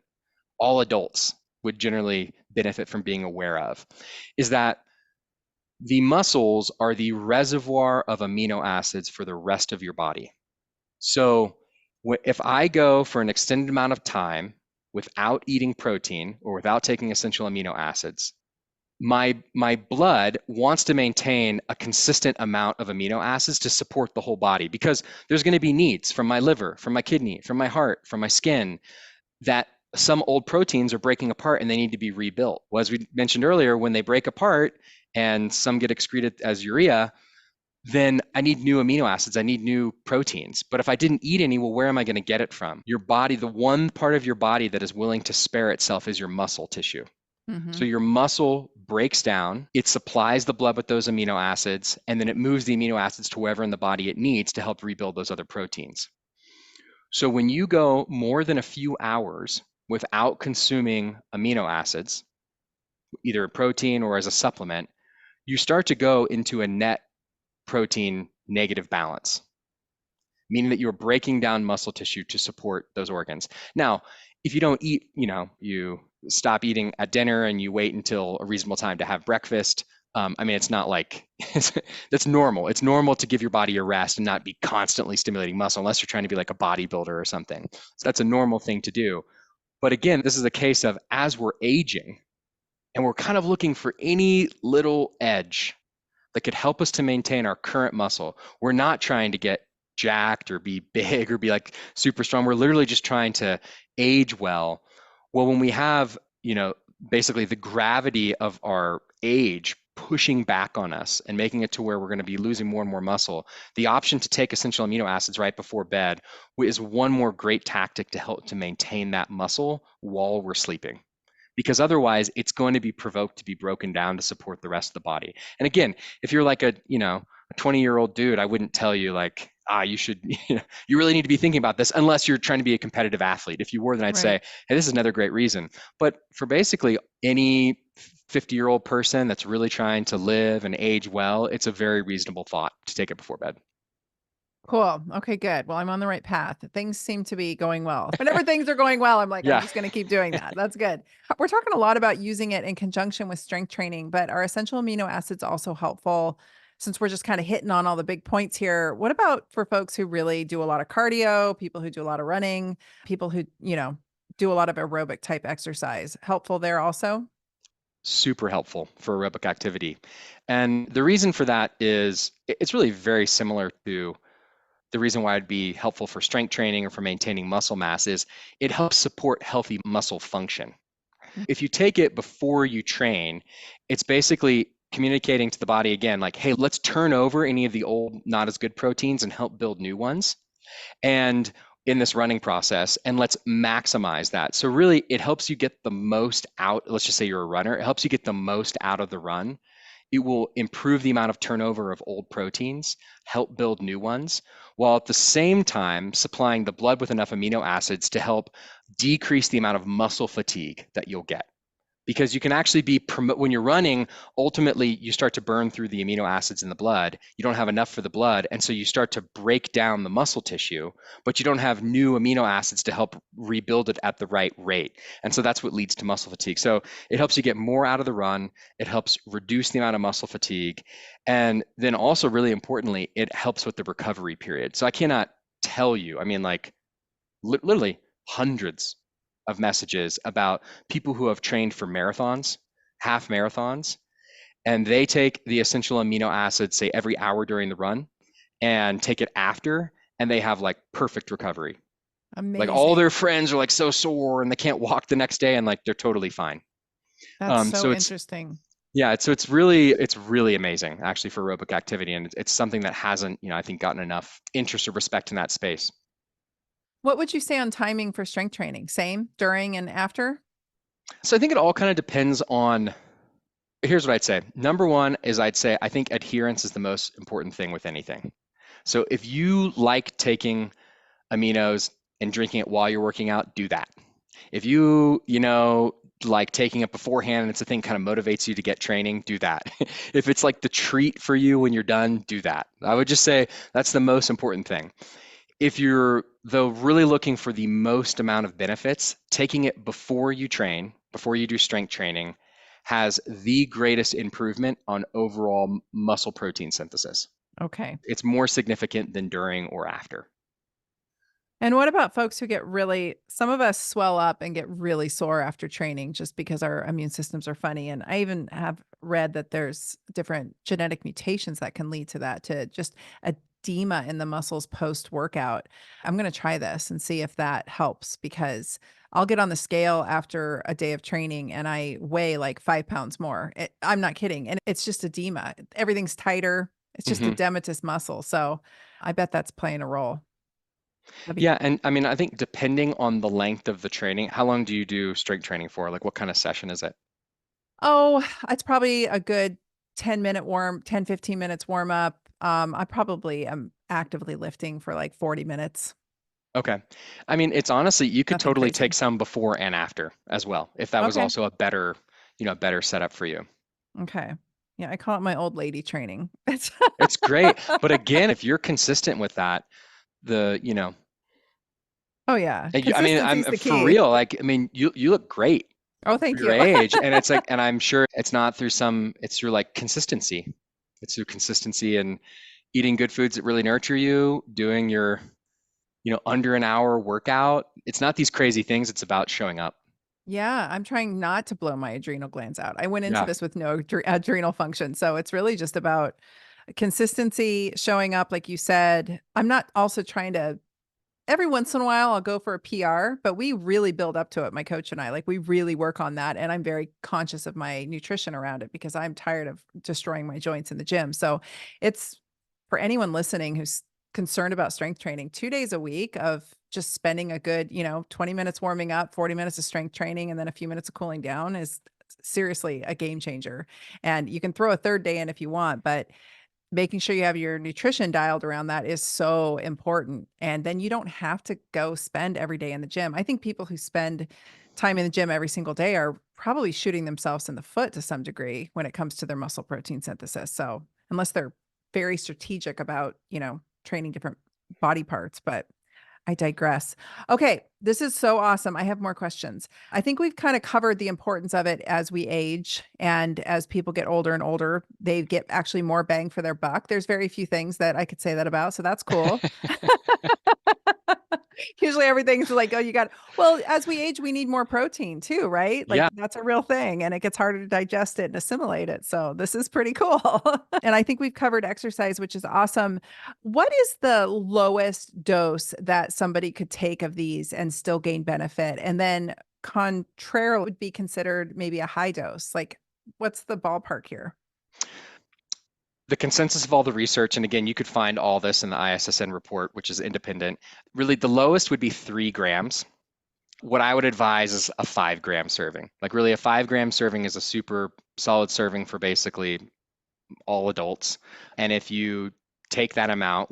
all adults would generally benefit from being aware of, is that the muscles are the reservoir of amino acids for the rest of your body. So if I go for an extended amount of time without eating protein or without taking essential amino acids, my blood wants to maintain a consistent amount of amino acids to support the whole body, because there's going to be needs from my liver, from my kidney, from my heart, from my skin, that some old proteins are breaking apart and they need to be rebuilt. Well, as we mentioned earlier, when they break apart and some get excreted as urea, then I need new amino acids. I need new proteins. But if I didn't eat any, well, where am I going to get it from? Your body, the one part of your body that is willing to spare itself is your muscle tissue. So Mhm. your muscle breaks down, it supplies the blood with those amino acids, and then it moves the amino acids to wherever in the body it needs to help rebuild those other proteins. So when you go more than a few hours without consuming amino acids, either a protein or as a supplement, you start to go into a net protein negative balance. meaning that you're breaking down muscle tissue to support those organs. Now, if you don't eat, you stop eating at dinner and you wait until a reasonable time to have breakfast. I mean, it's not like that's normal. It's normal to give your body a rest and not be constantly stimulating muscle unless you're trying to be like a bodybuilder or something. So that's a normal thing to do. But again, this is a case of as we're aging and we're kind of looking for any little edge that could help us to maintain our current muscle. We're not trying to get jacked or be big or be like super strong. We're literally just trying to age well. Well, when we have, basically the gravity of our age pushing back on us and making it to where we're going to be losing more and more muscle, the option to take essential amino acids right before bed is one more great tactic to help to maintain that muscle while we're sleeping, because otherwise it's going to be provoked to be broken down to support the rest of the body. And again, if you're like a 20-year-old dude, I wouldn't tell you like, you should, you really need to be thinking about this unless you're trying to be a competitive athlete. If you were, then I'd say, Right. hey, this is another great reason. But for basically any 50-year-old person that's really trying to live and age well, it's a very reasonable thought to take it before bed. Cool. Okay, good. Well, I'm on the right path. Things seem to be going well. Whenever things are going well, I'm like, I'm Yeah. just going to keep doing that. That's good. We're talking a lot about using it in conjunction with strength training, but are essential amino acids also helpful? Since we're just kind of hitting on all the big points here, what about for folks who really do a lot of cardio, people who do a lot of running, people who, do a lot of aerobic type exercise? Helpful there also? Super helpful for aerobic activity. And the reason for that is it's really very similar to the reason why it'd be helpful for strength training or for maintaining muscle mass is it helps support healthy muscle function. If you take it before you train, it's basically communicating to the body again, like, hey, let's turn over any of the old, not as good proteins and help build new ones. And in this running process, and let's maximize that. So really it helps you get the most out. Let's just say you're a runner, it helps you get the most out of the run. It will improve the amount of turnover of old proteins, help build new ones, while at the same time supplying the blood with enough amino acids to help decrease the amount of muscle fatigue that you'll get. Because you can actually be, when you're running, ultimately you start to burn through the amino acids in the blood. You don't have enough for the blood. And so you start to break down the muscle tissue, but you don't have new amino acids to help rebuild it at the right rate. And so that's what leads to muscle fatigue. So it helps you get more out of the run. It helps reduce the amount of muscle fatigue. And then also, really importantly, it helps with the recovery period. So I cannot tell you, I mean, like literally hundreds of messages about people who have trained for marathons, half marathons, and they take the essential amino acids, say every hour during the run, and take it after, and they have like perfect recovery. Like all their Amazing. friends are like so sore and they can't walk the next day, and like they're totally fine. That's So so it's interesting. yeah, it's really amazing actually for aerobic activity, and it's something that hasn't, I think, gotten enough interest or respect in that space. What would you say on timing for strength training? Same, during, and after? So I think it all kind of depends on. Here's what I'd say. Number one is I'd say I think adherence is the most important thing with anything. So if you like taking aminos and drinking it while you're working out, do that. If you like taking it beforehand and it's a thing kind of motivates you to get training, do that. If it's like the treat for you when you're done, do that. I would just say that's the most important thing. If you're, though, really looking for the most amount of benefits, taking it before you train, before you do strength training, has the greatest improvement on overall muscle protein synthesis. Okay. It's more significant than during or after. And what about folks who get really, some of us swell up and get really sore after training just because our immune systems are funny. And I even have read that there's different genetic mutations that can lead to that, to just edema in the muscles post workout. I'm going to try this and see if that helps, because I'll get on the scale after a day of training and I weigh like 5 pounds more. I'm not kidding. And it's just edema. Everything's tighter. It's just Hmm. edematous muscle. So I bet that's playing a role. That'd be Yeah, cool. and I mean, I think depending on the length of the training, how long do you do strength training for? Like, what kind of session is it? Oh, it's probably a good 10, 15 minutes warm up. I probably am actively lifting for like 40 minutes. Okay. I mean, it's honestly, you could Nothing totally take crazy. some before and after as well, if that was Okay. also a better setup for you. Okay. Yeah, I call it my old lady training. It's It's great. But again, if you're consistent with that, the, you know, Oh yeah. I mean, Consistency I'm is the for key. real. Like, I mean, you look great Oh, for thank your you. age, and it's like, and I'm sure it's not through some, it's through like consistency. It's through consistency and eating good foods that really nurture you, doing your, under an hour workout. It's not these crazy things. It's about showing up. Yeah, I'm trying not to blow my adrenal glands out. I went into Yeah. this with no adrenal function. So it's really just about consistency, showing up, like you said. I'm not also trying to, every once in a while, I'll go for a PR, but we really build up to it, my coach and I. Like, we really work on that. And I'm very conscious of my nutrition around it because I'm tired of destroying my joints in the gym. So it's for anyone listening who's concerned about strength training, 2 days a week of just spending a good, 20 minutes warming up, 40 minutes of strength training, and then a few minutes of cooling down is seriously a game changer. And you can throw a third day in if you want, but making sure you have your nutrition dialed around that is so important. And then you don't have to go spend every day in the gym. I think people who spend time in the gym every single day are probably shooting themselves in the foot to some degree when it comes to their muscle protein synthesis. So, unless they're very strategic about, training different body parts, but I digress. Okay, this is so awesome. I have more questions. I think we've kind of covered the importance of it as we age and as people get older and older, they get actually more bang for their buck. There's very few things that I could say that about, so that's cool. Usually everything's like, oh, well, as we age, we need more protein too, right? Like Yeah. that's a real thing and it gets harder to digest it and assimilate it. So this is pretty cool. And I think we've covered exercise, which is awesome. What is the lowest dose that somebody could take of these and still gain benefit? And then contrary would be considered maybe a high dose. Like what's the ballpark here? The consensus of all the research, and again, you could find all this in the ISSN report, which is independent. Really, the lowest would be 3 grams. What I would advise is a 5 gram serving. Like, really, a 5 gram serving is a super solid serving for basically all adults. And if you take that amount,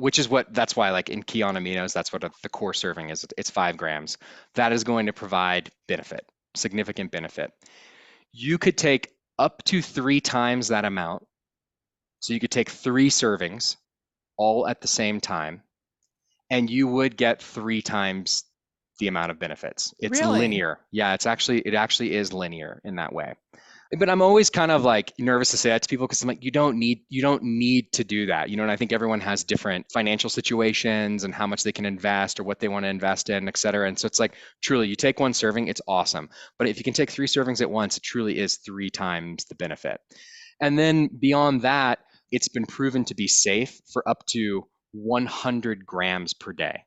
that's why, like in Key on Aminos, that's what the core serving is. It's 5 grams. That is going to provide benefit, significant benefit. You could take up to 3 times that amount. So you could take 3 servings all at the same time, and you would get 3 times the amount of benefits. It's Really? linear. Yeah, it actually is linear in that way. But I'm always kind of like nervous to say that to people because I'm like, you don't need to do that. And I think everyone has different financial situations and how much they can invest or what they want to invest in, et cetera. And so it's like, truly, you take one serving, it's awesome. But if you can take 3 servings at once, it truly is 3 times the benefit. And then beyond that, it's been proven to be safe for up to 100 grams per day,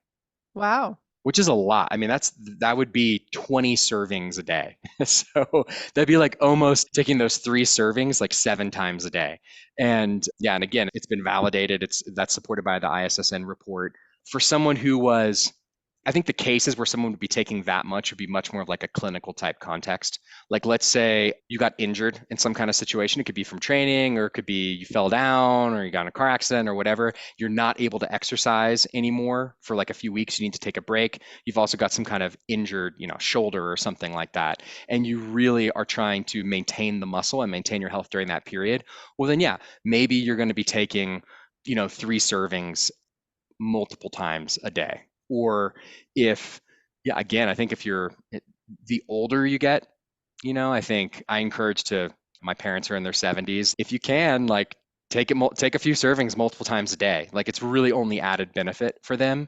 Wow. which is a lot. I mean, that would be 20 servings a day. So that'd be like almost taking those 3 servings like 7 times a day. And yeah, and again, it's been validated. That's supported by the ISSN report. For someone who was, I think the cases where someone would be taking that much would be much more of like a clinical type context. Like, let's say you got injured in some kind of situation. It could be from training, or it could be you fell down, or you got in a car accident, or whatever. You're not able to exercise anymore for like a few weeks. You need to take a break. You've also got some kind of injured, shoulder or something like that. And you really are trying to maintain the muscle and maintain your health during that period. Well, then, yeah, maybe you're going to be taking, 3 servings multiple times a day. Or if, yeah, again, I think if the older you get, I think I encourage my parents are in their 70s. If you can, like, take a few servings multiple times a day. Like, it's really only added benefit for them.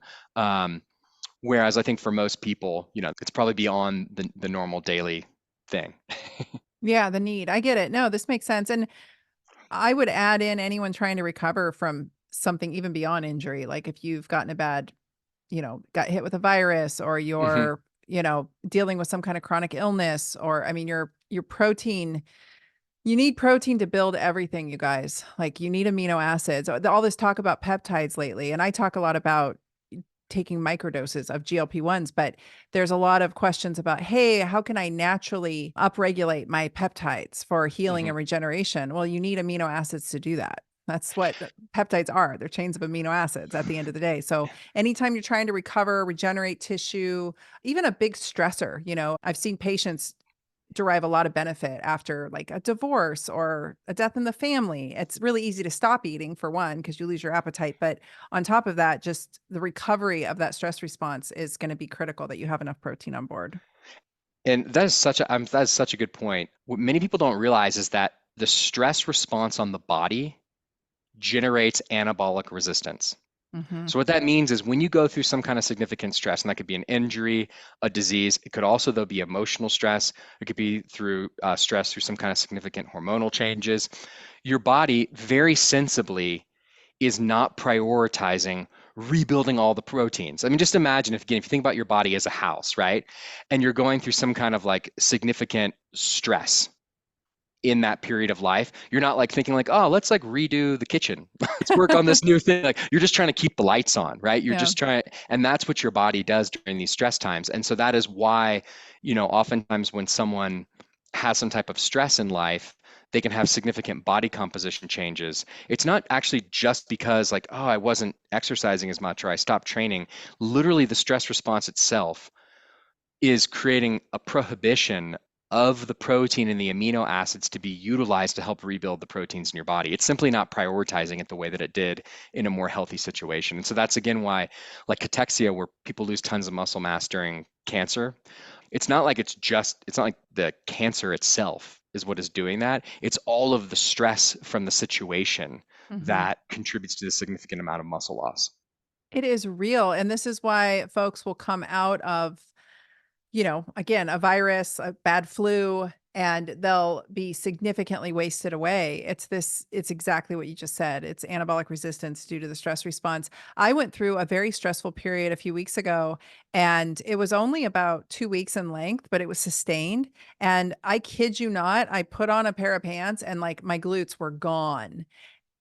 Whereas I think for most people, it's probably beyond the normal daily thing. Yeah, the need. I get it. No, this makes sense. And I would add in anyone trying to recover from something even beyond injury. Like if you've gotten a bad, got hit with a virus or Hmm. you're, dealing with some kind of chronic illness or I mean your protein, you need protein to build everything, you guys. Like you need amino acids. All this talk about peptides lately, and I talk a lot about taking microdoses of GLP-1s, but there's a lot of questions about, hey, how can I naturally upregulate my peptides for healing Hmm. and regeneration? Well, you need amino acids to do that. That's what peptides are. They're chains of amino acids at the end of the day. So anytime you're trying to recover, regenerate tissue, even a big stressor, I've seen patients derive a lot of benefit after like a divorce or a death in the family. It's really easy to stop eating for one, because you lose your appetite. But on top of that, just the recovery of that stress response is going to be critical that you have enough protein on board. And that is such a good point. What many people don't realize is that the stress response on the body generates anabolic resistance. Hmm. So what that means is when you go through some kind of significant stress, and that could be an injury, a disease, it could also though be emotional stress, it could be through stress through some kind of significant hormonal changes. Your body very sensibly is not prioritizing rebuilding all the proteins. I mean, just imagine if, again, if you think about your body as a house, right? And you're going through some kind of like significant stress in that period of life, you're not like thinking like, oh, let's like redo the kitchen. Let's work on this new thing. Like you're just trying to keep the lights on, right? You're Yeah. just trying, and that's what your body does during these stress times. And so that is why, oftentimes when someone has some type of stress in life, they can have significant body composition changes. It's not actually just because like, oh, I wasn't exercising as much or I stopped training. Literally the stress response itself is creating a prohibition of the protein and the amino acids to be utilized to help rebuild the proteins in your body. It's simply not prioritizing it the way that it did in a more healthy situation. And so that's again why, like cachexia, where people lose tons of muscle mass during cancer, it's not like the cancer itself is what is doing that. It's all of the stress from the situation Hmm. that contributes to the significant amount of muscle loss. It is real. And this is why folks will come out of, again, a virus, a bad flu, and they'll be significantly wasted away. It's exactly what you just said. It's anabolic resistance due to the stress response. I went through a very stressful period a few weeks ago, and it was only about 2 weeks in length, but it was sustained. And I kid you not, I put on a pair of pants and like my glutes were gone.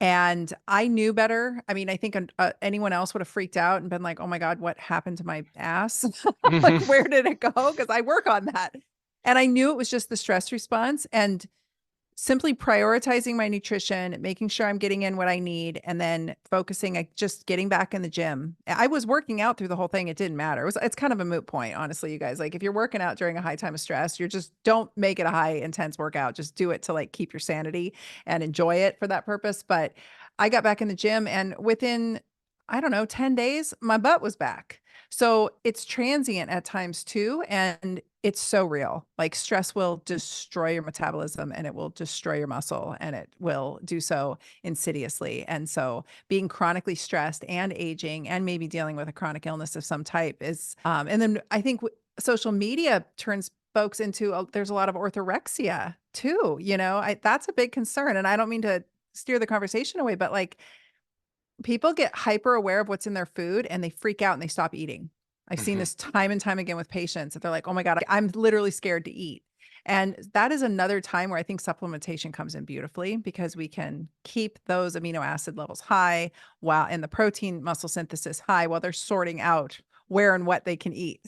And I knew better. I mean, I think anyone else would have freaked out and been like, "Oh my God, what happened to my ass? Like, where did it go?" Because I work on that. And I knew it was just the stress response and simply prioritizing my nutrition, making sure I'm getting in what I need, and then focusing like just getting back in the gym. I was working out through the whole thing. It didn't matter. It's kind of a moot point, honestly, you guys. Like if you're working out during a high time of stress, you're just don't make it a high intense workout. Just do it to like keep your sanity and enjoy it for that purpose. But I got back in the gym and within, I don't know, 10 days, my butt was back. So it's transient at times too. And it's so real. Like stress will destroy your metabolism and it will destroy your muscle and it will do so insidiously. And so being chronically stressed and aging and maybe dealing with a chronic illness of some type is, and then I think social media turns folks into, there's a lot of orthorexia too. That's a big concern. And I don't mean to steer the conversation away, but like people get hyper aware of what's in their food and they freak out and they stop eating. I've seen Mhm. this time and time again with patients that they're like, "Oh my God, I'm literally scared to eat." And that is another time where I think supplementation comes in beautifully because we can keep those amino acid levels high while and the protein muscle synthesis high while they're sorting out where and what they can eat.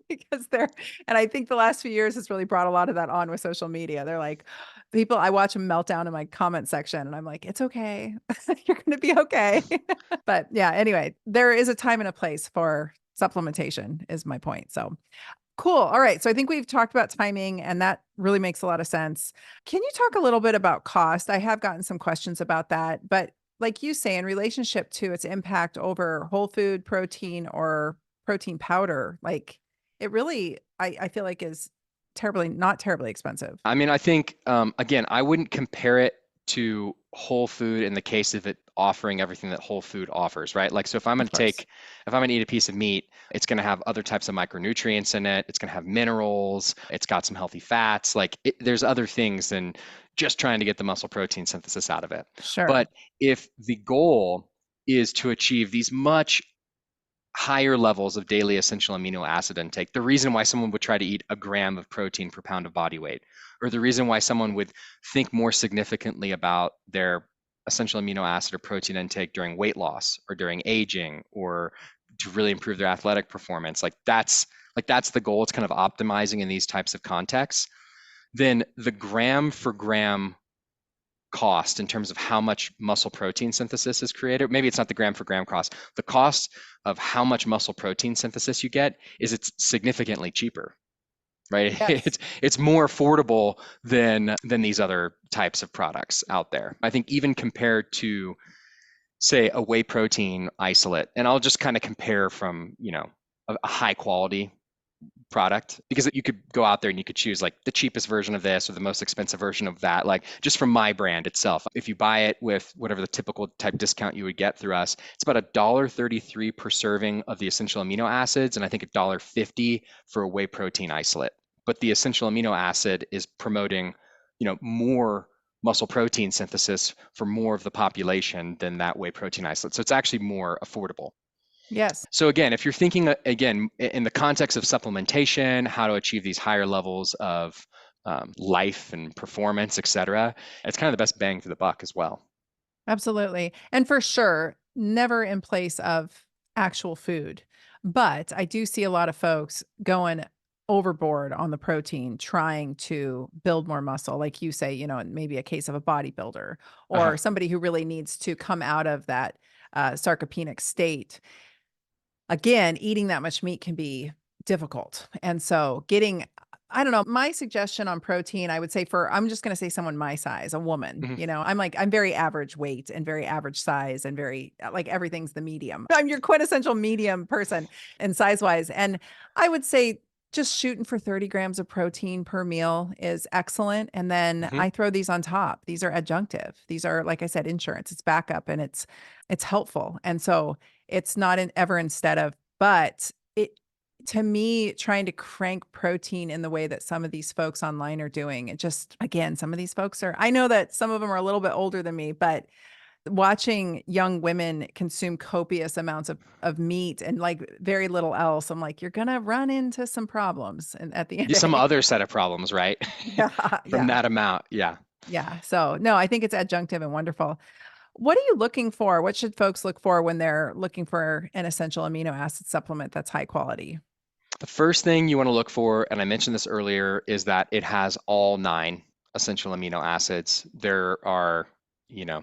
Because they're, and I think the last few years has really brought a lot of that on with social media. They're like, people, I watch them melt down in my comment section and I'm like, it's okay. You're going to be okay. But yeah, anyway, there is a time and a place for supplementation, is my point. So cool. All right. So I think we've talked about timing and that really makes a lot of sense. Can you talk a little bit about cost? I have gotten some questions about that, but like you say, in relationship to its impact over whole food protein or protein powder, like it really, I feel like is not terribly expensive. I mean, I think again, I wouldn't compare it to whole food in the case of it offering everything that whole food offers, right? Like, so Of course. if I'm gonna eat a piece of meat, it's gonna have other types of micronutrients in it. It's gonna have minerals. It's got some healthy fats. There's other things than just trying to get the muscle protein synthesis out of it. Sure. But if the goal is to achieve these much higher levels of daily essential amino acid intake, the reason why someone would try to eat a gram of protein per pound of body weight, or the reason why someone would think more significantly about their essential amino acid or protein intake during weight loss or during aging or to really improve their athletic performance, that's the goal. It's kind of optimizing in these types of contexts. Then the gram for gram cost in terms of how much muscle protein synthesis is created. Maybe it's not the gram for gram cost. The cost of how much muscle protein synthesis you get is it's significantly cheaper. right? Yes. It's more affordable than these other types of products out there. I think even compared to, say, a whey protein isolate, and I'll just kind of compare from, a high quality product, because you could go out there and you could choose like the cheapest version of this or the most expensive version of that, like just from my brand itself. If you buy it with whatever the typical type discount you would get through us, it's about $1.33 per serving of the essential amino acids, and I think $1.50 for a whey protein isolate. But the essential amino acid is promoting, more muscle protein synthesis for more of the population than that whey protein isolate. So it's actually more affordable. Yes. So again, if you're thinking again in the context of supplementation, how to achieve these higher levels of life and performance, et cetera, it's kind of the best bang for the buck as well. Absolutely. And for sure, never in place of actual food. But I do see a lot of folks going overboard on the protein, trying to build more muscle. Like you say, maybe a case of a bodybuilder Uh-huh. or somebody who really needs to come out of that sarcopenic state. Again, eating that much meat can be difficult. And so I don't know, my suggestion on protein, I would say I'm just going to say someone my size, a woman, Hmm. I'm very average weight and very average size and very like everything's the medium. I'm your quintessential medium person and size wise. And I would say just shooting for 30 grams of protein per meal is excellent. And then Hmm. I throw these on top. These are adjunctive. These are, like I said, insurance. It's backup and it's helpful. And so it's not an ever instead of, but it to me, trying to crank protein in the way that some of these folks online are doing, it just again, some of these folks I know that some of them are a little bit older than me, but watching young women consume copious amounts of meat and like very little else, I'm like, you're gonna run into some problems and at the end of the Some day. other set of problems, right? Yeah, From yeah, that amount. Yeah. yeah. So no, I think it's adjunctive and wonderful. What are you looking for? What should folks look for when they're looking for an essential amino acid supplement that's high quality? The first thing you want to look for, and I mentioned this earlier, is that it has all 9 essential amino acids. There are, you know,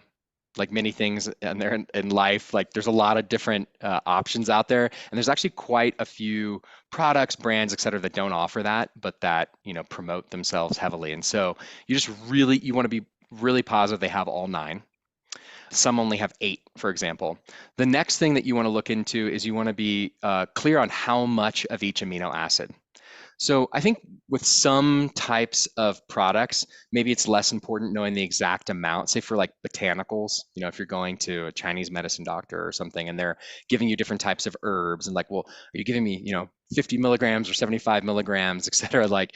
like many things in life, like there's a lot of different options out there, and there's actually quite a few products, brands, et cetera, that don't offer that, but that promote themselves heavily. And so you want to be really positive they have all 9. Some only have 8, for example. The next thing that you want to look into is you want to be clear on how much of each amino acid. So I think with some types of products, maybe it's less important knowing the exact amount. Say for like botanicals, if you're going to a Chinese medicine doctor or something and they're giving you different types of herbs and like, well, are you giving me, 50 milligrams or 75 milligrams, et cetera? Like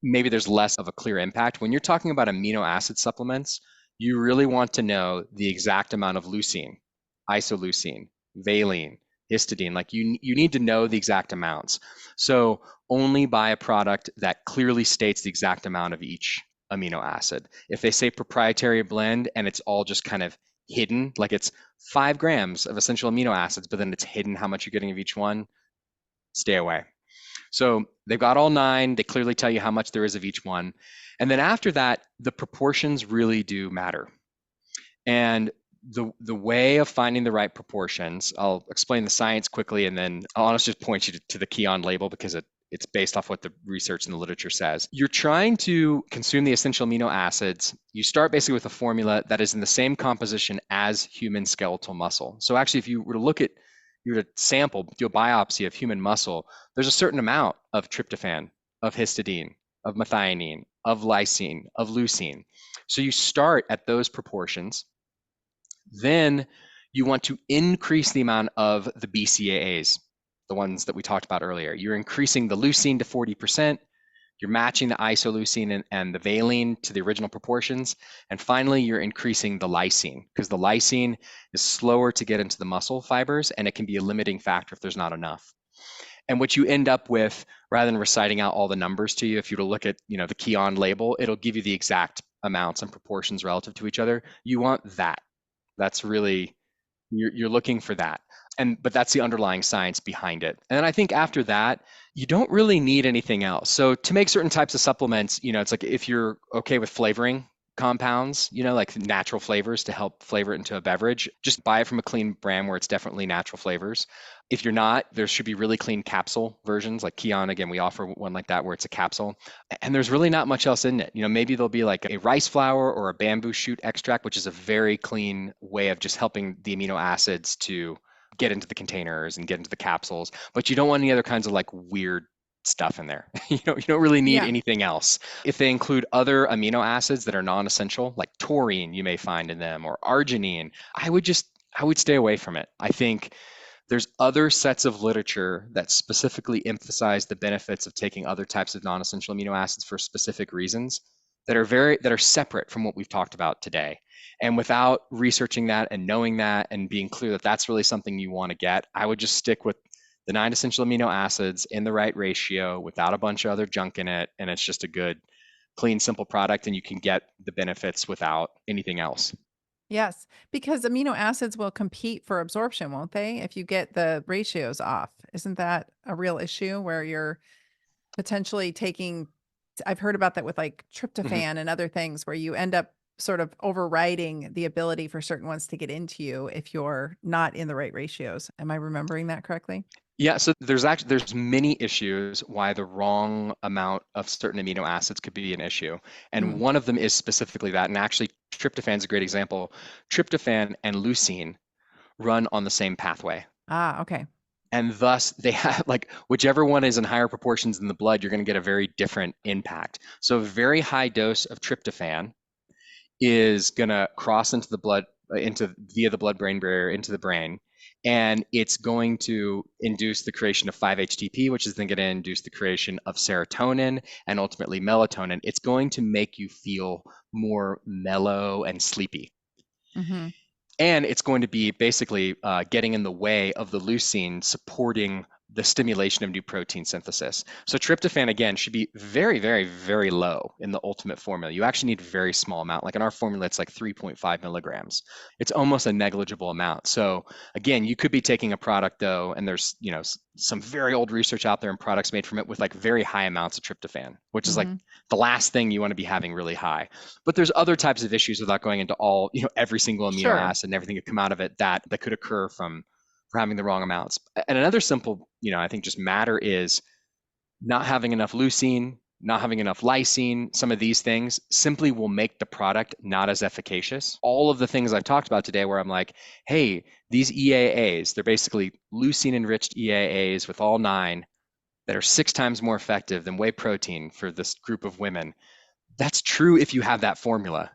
maybe there's less of a clear impact. When you're talking about amino acid supplements, you really want to know the exact amount of leucine, isoleucine, valine, histidine. Like you need to know the exact amounts. So only buy a product that clearly states the exact amount of each amino acid. If they say proprietary blend and it's all just kind of hidden, like it's 5 grams of essential amino acids, but then it's hidden how much you're getting of each one, stay away. So they've got all 9. They clearly tell you how much there is of each one. And then after that, the proportions really do matter. And the way of finding the right proportions, I'll explain the science quickly, and then I'll honestly just point you to the key on label because it's based off what the research and the literature says. You're trying to consume the essential amino acids. You start basically with a formula that is in the same composition as human skeletal muscle. So actually, if you were to sample, do a biopsy of human muscle, there's a certain amount of tryptophan, of histidine, of methionine, of lysine, of leucine. So you start at those proportions. Then you want to increase the amount of the BCAAs, the ones that we talked about earlier. You're increasing the leucine to 40%. You're matching the isoleucine and the valine to the original proportions. And finally, you're increasing the lysine because the lysine is slower to get into the muscle fibers and it can be a limiting factor if there's not enough. And what you end up with, rather than reciting out all the numbers to you, if you were to look at the key on label, it'll give you the exact amounts and proportions relative to each other. You want that. That's really, you're looking for that. But that's the underlying science behind it. And then I think after that, you don't really need anything else. So to make certain types of supplements, it's like if you're okay with flavoring, compounds, like natural flavors to help flavor it into a beverage. Just buy it from a clean brand where it's definitely natural flavors. If you're not, there should be really clean capsule versions like Kion. Again, we offer one like that where it's a capsule. And there's really not much else in it. Maybe there'll be like a rice flour or a bamboo shoot extract, which is a very clean way of just helping the amino acids to get into the containers and get into the capsules. But you don't want any other kinds of like weird stuff in there. You don't really need Yeah. anything else. If they include other amino acids that are non-essential, like taurine you may find in them or arginine, I would stay away from it. I think there's other sets of literature that specifically emphasize the benefits of taking other types of non-essential amino acids for specific reasons that are separate from what we've talked about today. And without researching that and knowing that and being clear that that's really something you want to get, I would just stick with the 9 essential amino acids in the right ratio without a bunch of other junk in it. And it's just a good, clean, simple product, and you can get the benefits without anything else. Yes, because amino acids will compete for absorption, won't they? If you get the ratios off. Isn't that a real issue where you're potentially taking, I've heard about that with like Mhm. tryptophan and other things where you end up sort of overriding the ability for certain ones to get into you if you're not in the right ratios. Am I remembering that correctly? Yeah, so there's many issues why the wrong amount of certain amino acids could be an issue. And Mm. one of them is specifically that. And actually, tryptophan is a great example. Tryptophan and leucine run on the same pathway. Ah, okay. And thus they have like whichever one is in higher proportions in the blood, you're going to get a very different impact. So a very high dose of tryptophan is going to cross into the blood, into via the blood-brain barrier into the brain, and it's going to induce the creation of 5-HTP, which is then going to induce the creation of serotonin and ultimately melatonin. It's going to make you feel more mellow and sleepy. Mm-hmm. And it's going to be basically getting in the way of the leucine supporting the stimulation of new protein synthesis. So tryptophan, again, should be very, very, very low in the ultimate formula. You actually need a very small amount. Like in our formula, it's like 3.5 milligrams. It's almost a negligible amount. So again, you could be taking a product though, and there's some very old research out there and products made from it with like very high amounts of tryptophan, which is like Mm-hmm. the last thing you want to be having really high. But there's other types of issues without going into all, every single amino Sure. acid and everything that come out of it that could occur from for having the wrong amounts. And another simple, I think just matter is not having enough leucine, not having enough lysine. Some of these things simply will make the product not as efficacious. All of the things I've talked about today where I'm like, hey, these EAAs, they're basically leucine enriched EAAs with all 9 that are 6 times more effective than whey protein for this group of women. That's true if you have that formula.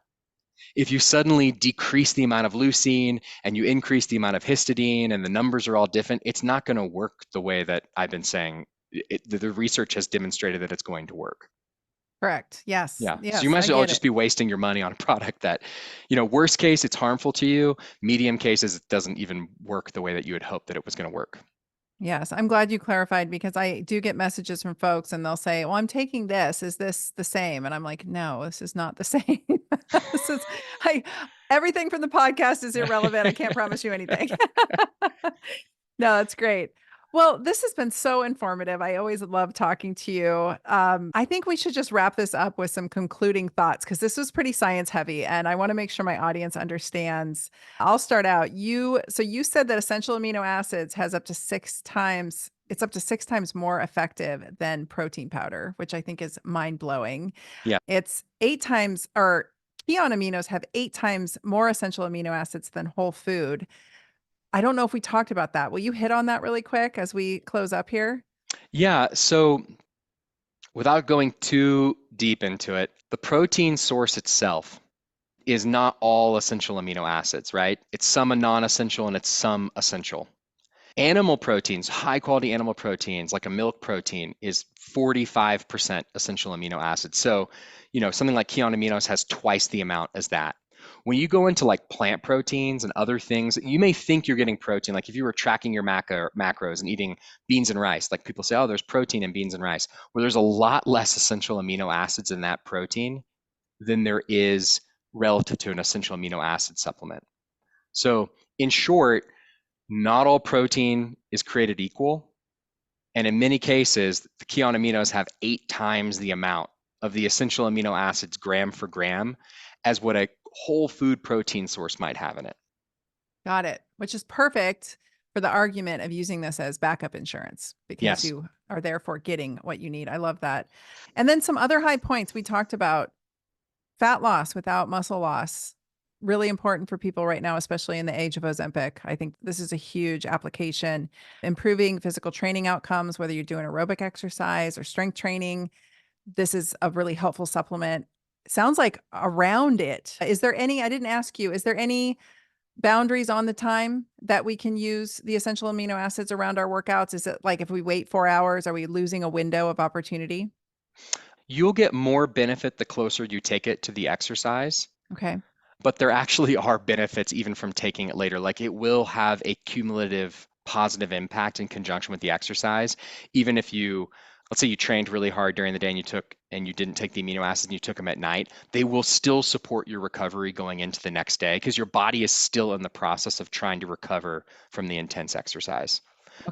If you suddenly decrease the amount of leucine and you increase the amount of histidine and the numbers are all different, it's not going to work the way that I've been saying. The research has demonstrated that it's going to work. Correct. Yes. Yeah. So you Yes, might I as well get it. just be wasting your money on a product that, worst case, it's harmful to you. Medium cases, it doesn't even work the way that you had hoped that it was going to work. Yes, I'm glad you clarified because I do get messages from folks and they'll say, "Well, I'm taking this. Is this the same?" And I'm like, "No, this is not the same." This is I everything from the podcast is irrelevant. I can't promise you anything. No, that's great. Well, this has been so informative. I always love talking to you. I think we should just wrap this up with some concluding thoughts because this was pretty science heavy, and I want to make sure my audience understands. I'll start out. So you said that essential amino acids has up to 6 times. It's up to 6 times more effective than protein powder, which I think is mind blowing. Yeah. It's 8 times, or Keon aminos have 8 times more essential amino acids than whole food. I don't know if we talked about that. Will you hit on that really quick as we close up here? Yeah. So without going too deep into it, the protein source itself is not all essential amino acids, right? It's some non-essential and it's some essential. Animal proteins, high quality animal proteins, like a milk protein, is 45% essential amino acids. So, something like Keon aminos has twice the amount as that. When you go into like plant proteins and other things, you may think you're getting protein. Like if you were tracking your macros and eating beans and rice, like people say, oh, there's protein in beans and rice. Well, there's a lot less essential amino acids in that protein than there is relative to an essential amino acid supplement. So, in short, not all protein is created equal. And in many cases, the Keon aminos have 8 times the amount of the essential amino acids gram for gram. as what a whole food protein source might have in it. Got it. Which is perfect for the argument of using this as backup insurance because Yes. you are therefore getting what you need. I love that. And then some other high points we talked about fat loss without muscle loss. Really important for people right now, especially in the age of Ozempic. I think this is a huge application. Improving physical training outcomes, whether you're doing aerobic exercise or strength training. This is a really helpful supplement. Sounds like around it. Is there any, I didn't ask you, is there any boundaries on the time that we can use the essential amino acids around our workouts? Is it like if we wait 4 hours, are we losing a window of opportunity? You'll get more benefit the closer you take it to the exercise, Okay. but there actually are benefits even from taking it later. Like it will have a cumulative positive impact in conjunction with the exercise. Even if you, let's say you trained really hard during the day and you didn't take the amino acids and you took them at night, they will still support your recovery going into the next day because your body is still in the process of trying to recover from the intense exercise.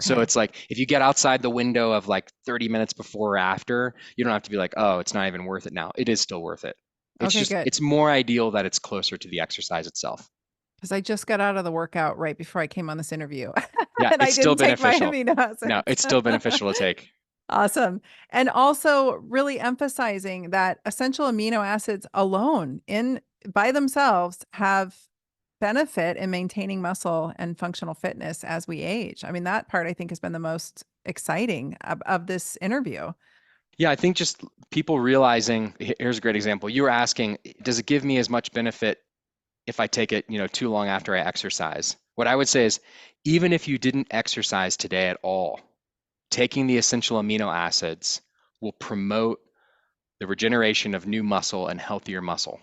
So Okay. it's like if you get outside the window of like 30 minutes before or after, you don't have to be like, oh, it's not even worth it now. It is still worth it. It's Okay, just, good. it's more ideal that it's closer to the exercise itself. Because I just got out of the workout right before I came on this interview Yeah, and I it's still didn't take my beneficial. amino No, acids. it's still beneficial to take. Awesome. And also really emphasizing that essential amino acids alone in by themselves have benefit in maintaining muscle and functional fitness as we age. I mean, that part I think has been the most exciting of this interview. Yeah, I think just people realizing, here's a great example. You were asking, does it give me as much benefit if I take it, too long after I exercise? What I would say is, even if you didn't exercise today at all, taking the essential amino acids will promote the regeneration of new muscle and healthier muscle.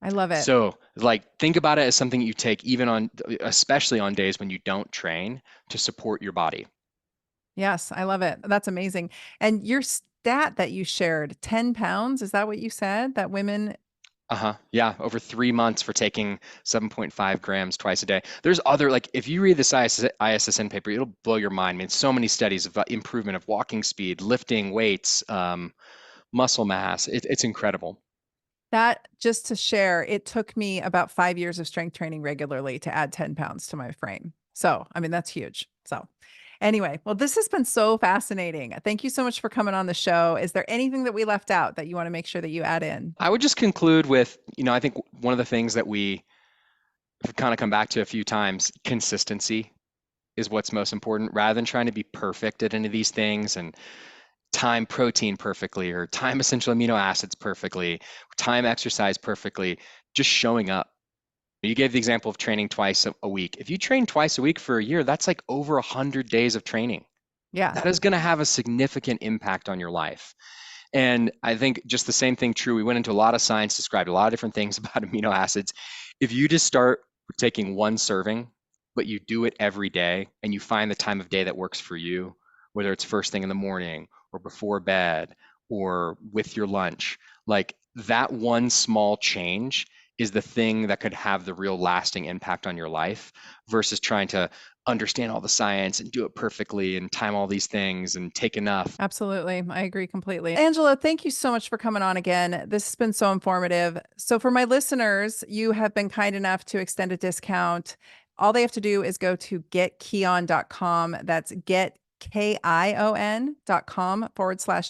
I love it. So, like, think about it as something you take especially on days when you don't train to support your body. Yes, I love it. That's amazing. And your stat that you shared, 10 pounds, is that what you said? That women Uh-huh. Yeah, over 3 months for taking 7.5 grams twice a day. There's other, like, if you read this ISSN paper, it'll blow your mind. I mean, so many studies of improvement of walking speed, lifting weights, muscle mass. It's incredible. that just to share, it took me about 5 years of strength training regularly to add 10 pounds to my frame. So, I mean, that's huge. So, anyway, well, this has been so fascinating. Thank you so much for coming on the show. Is there anything that we left out that you want to make sure that you add in? I would just conclude with, I think one of the things that we have kind of come back to a few times, consistency is what's most important rather than trying to be perfect at any of these things and time protein perfectly or time essential amino acids perfectly, time exercise perfectly, just showing up. You gave the example of training twice a week. If you train twice a week for a year, that's like over 100 days of training. Yeah, That is going to have a significant impact on your life. And I think just the same thing true. We went into a lot of science, described a lot of different things about amino acids. If you just start taking one serving, but you do it every day and you find the time of day that works for you, whether it's first thing in the morning or before bed or with your lunch, like that one small change is the thing that could have the real lasting impact on your life versus trying to understand all the science and do it perfectly and time all these things and take enough. absolutely. I agree completely. Angela, thank you so much for coming on again. This has been so informative. So, for my listeners, you have been kind enough to extend a discount. All they have to do is go to getkion.com. That's getkion.com/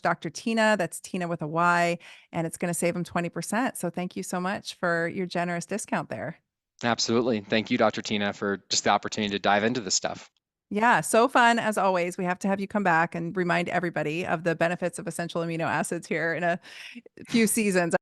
Dr. Tyna. That's Tina with a Y, and it's going to save them 20%. So, thank you so much for your generous discount there. Absolutely. Thank you, Dr. Tina, for just the opportunity to dive into this stuff. Yeah, so fun as always. We have to have you come back and remind everybody of the benefits of essential amino acids here in a few seasons.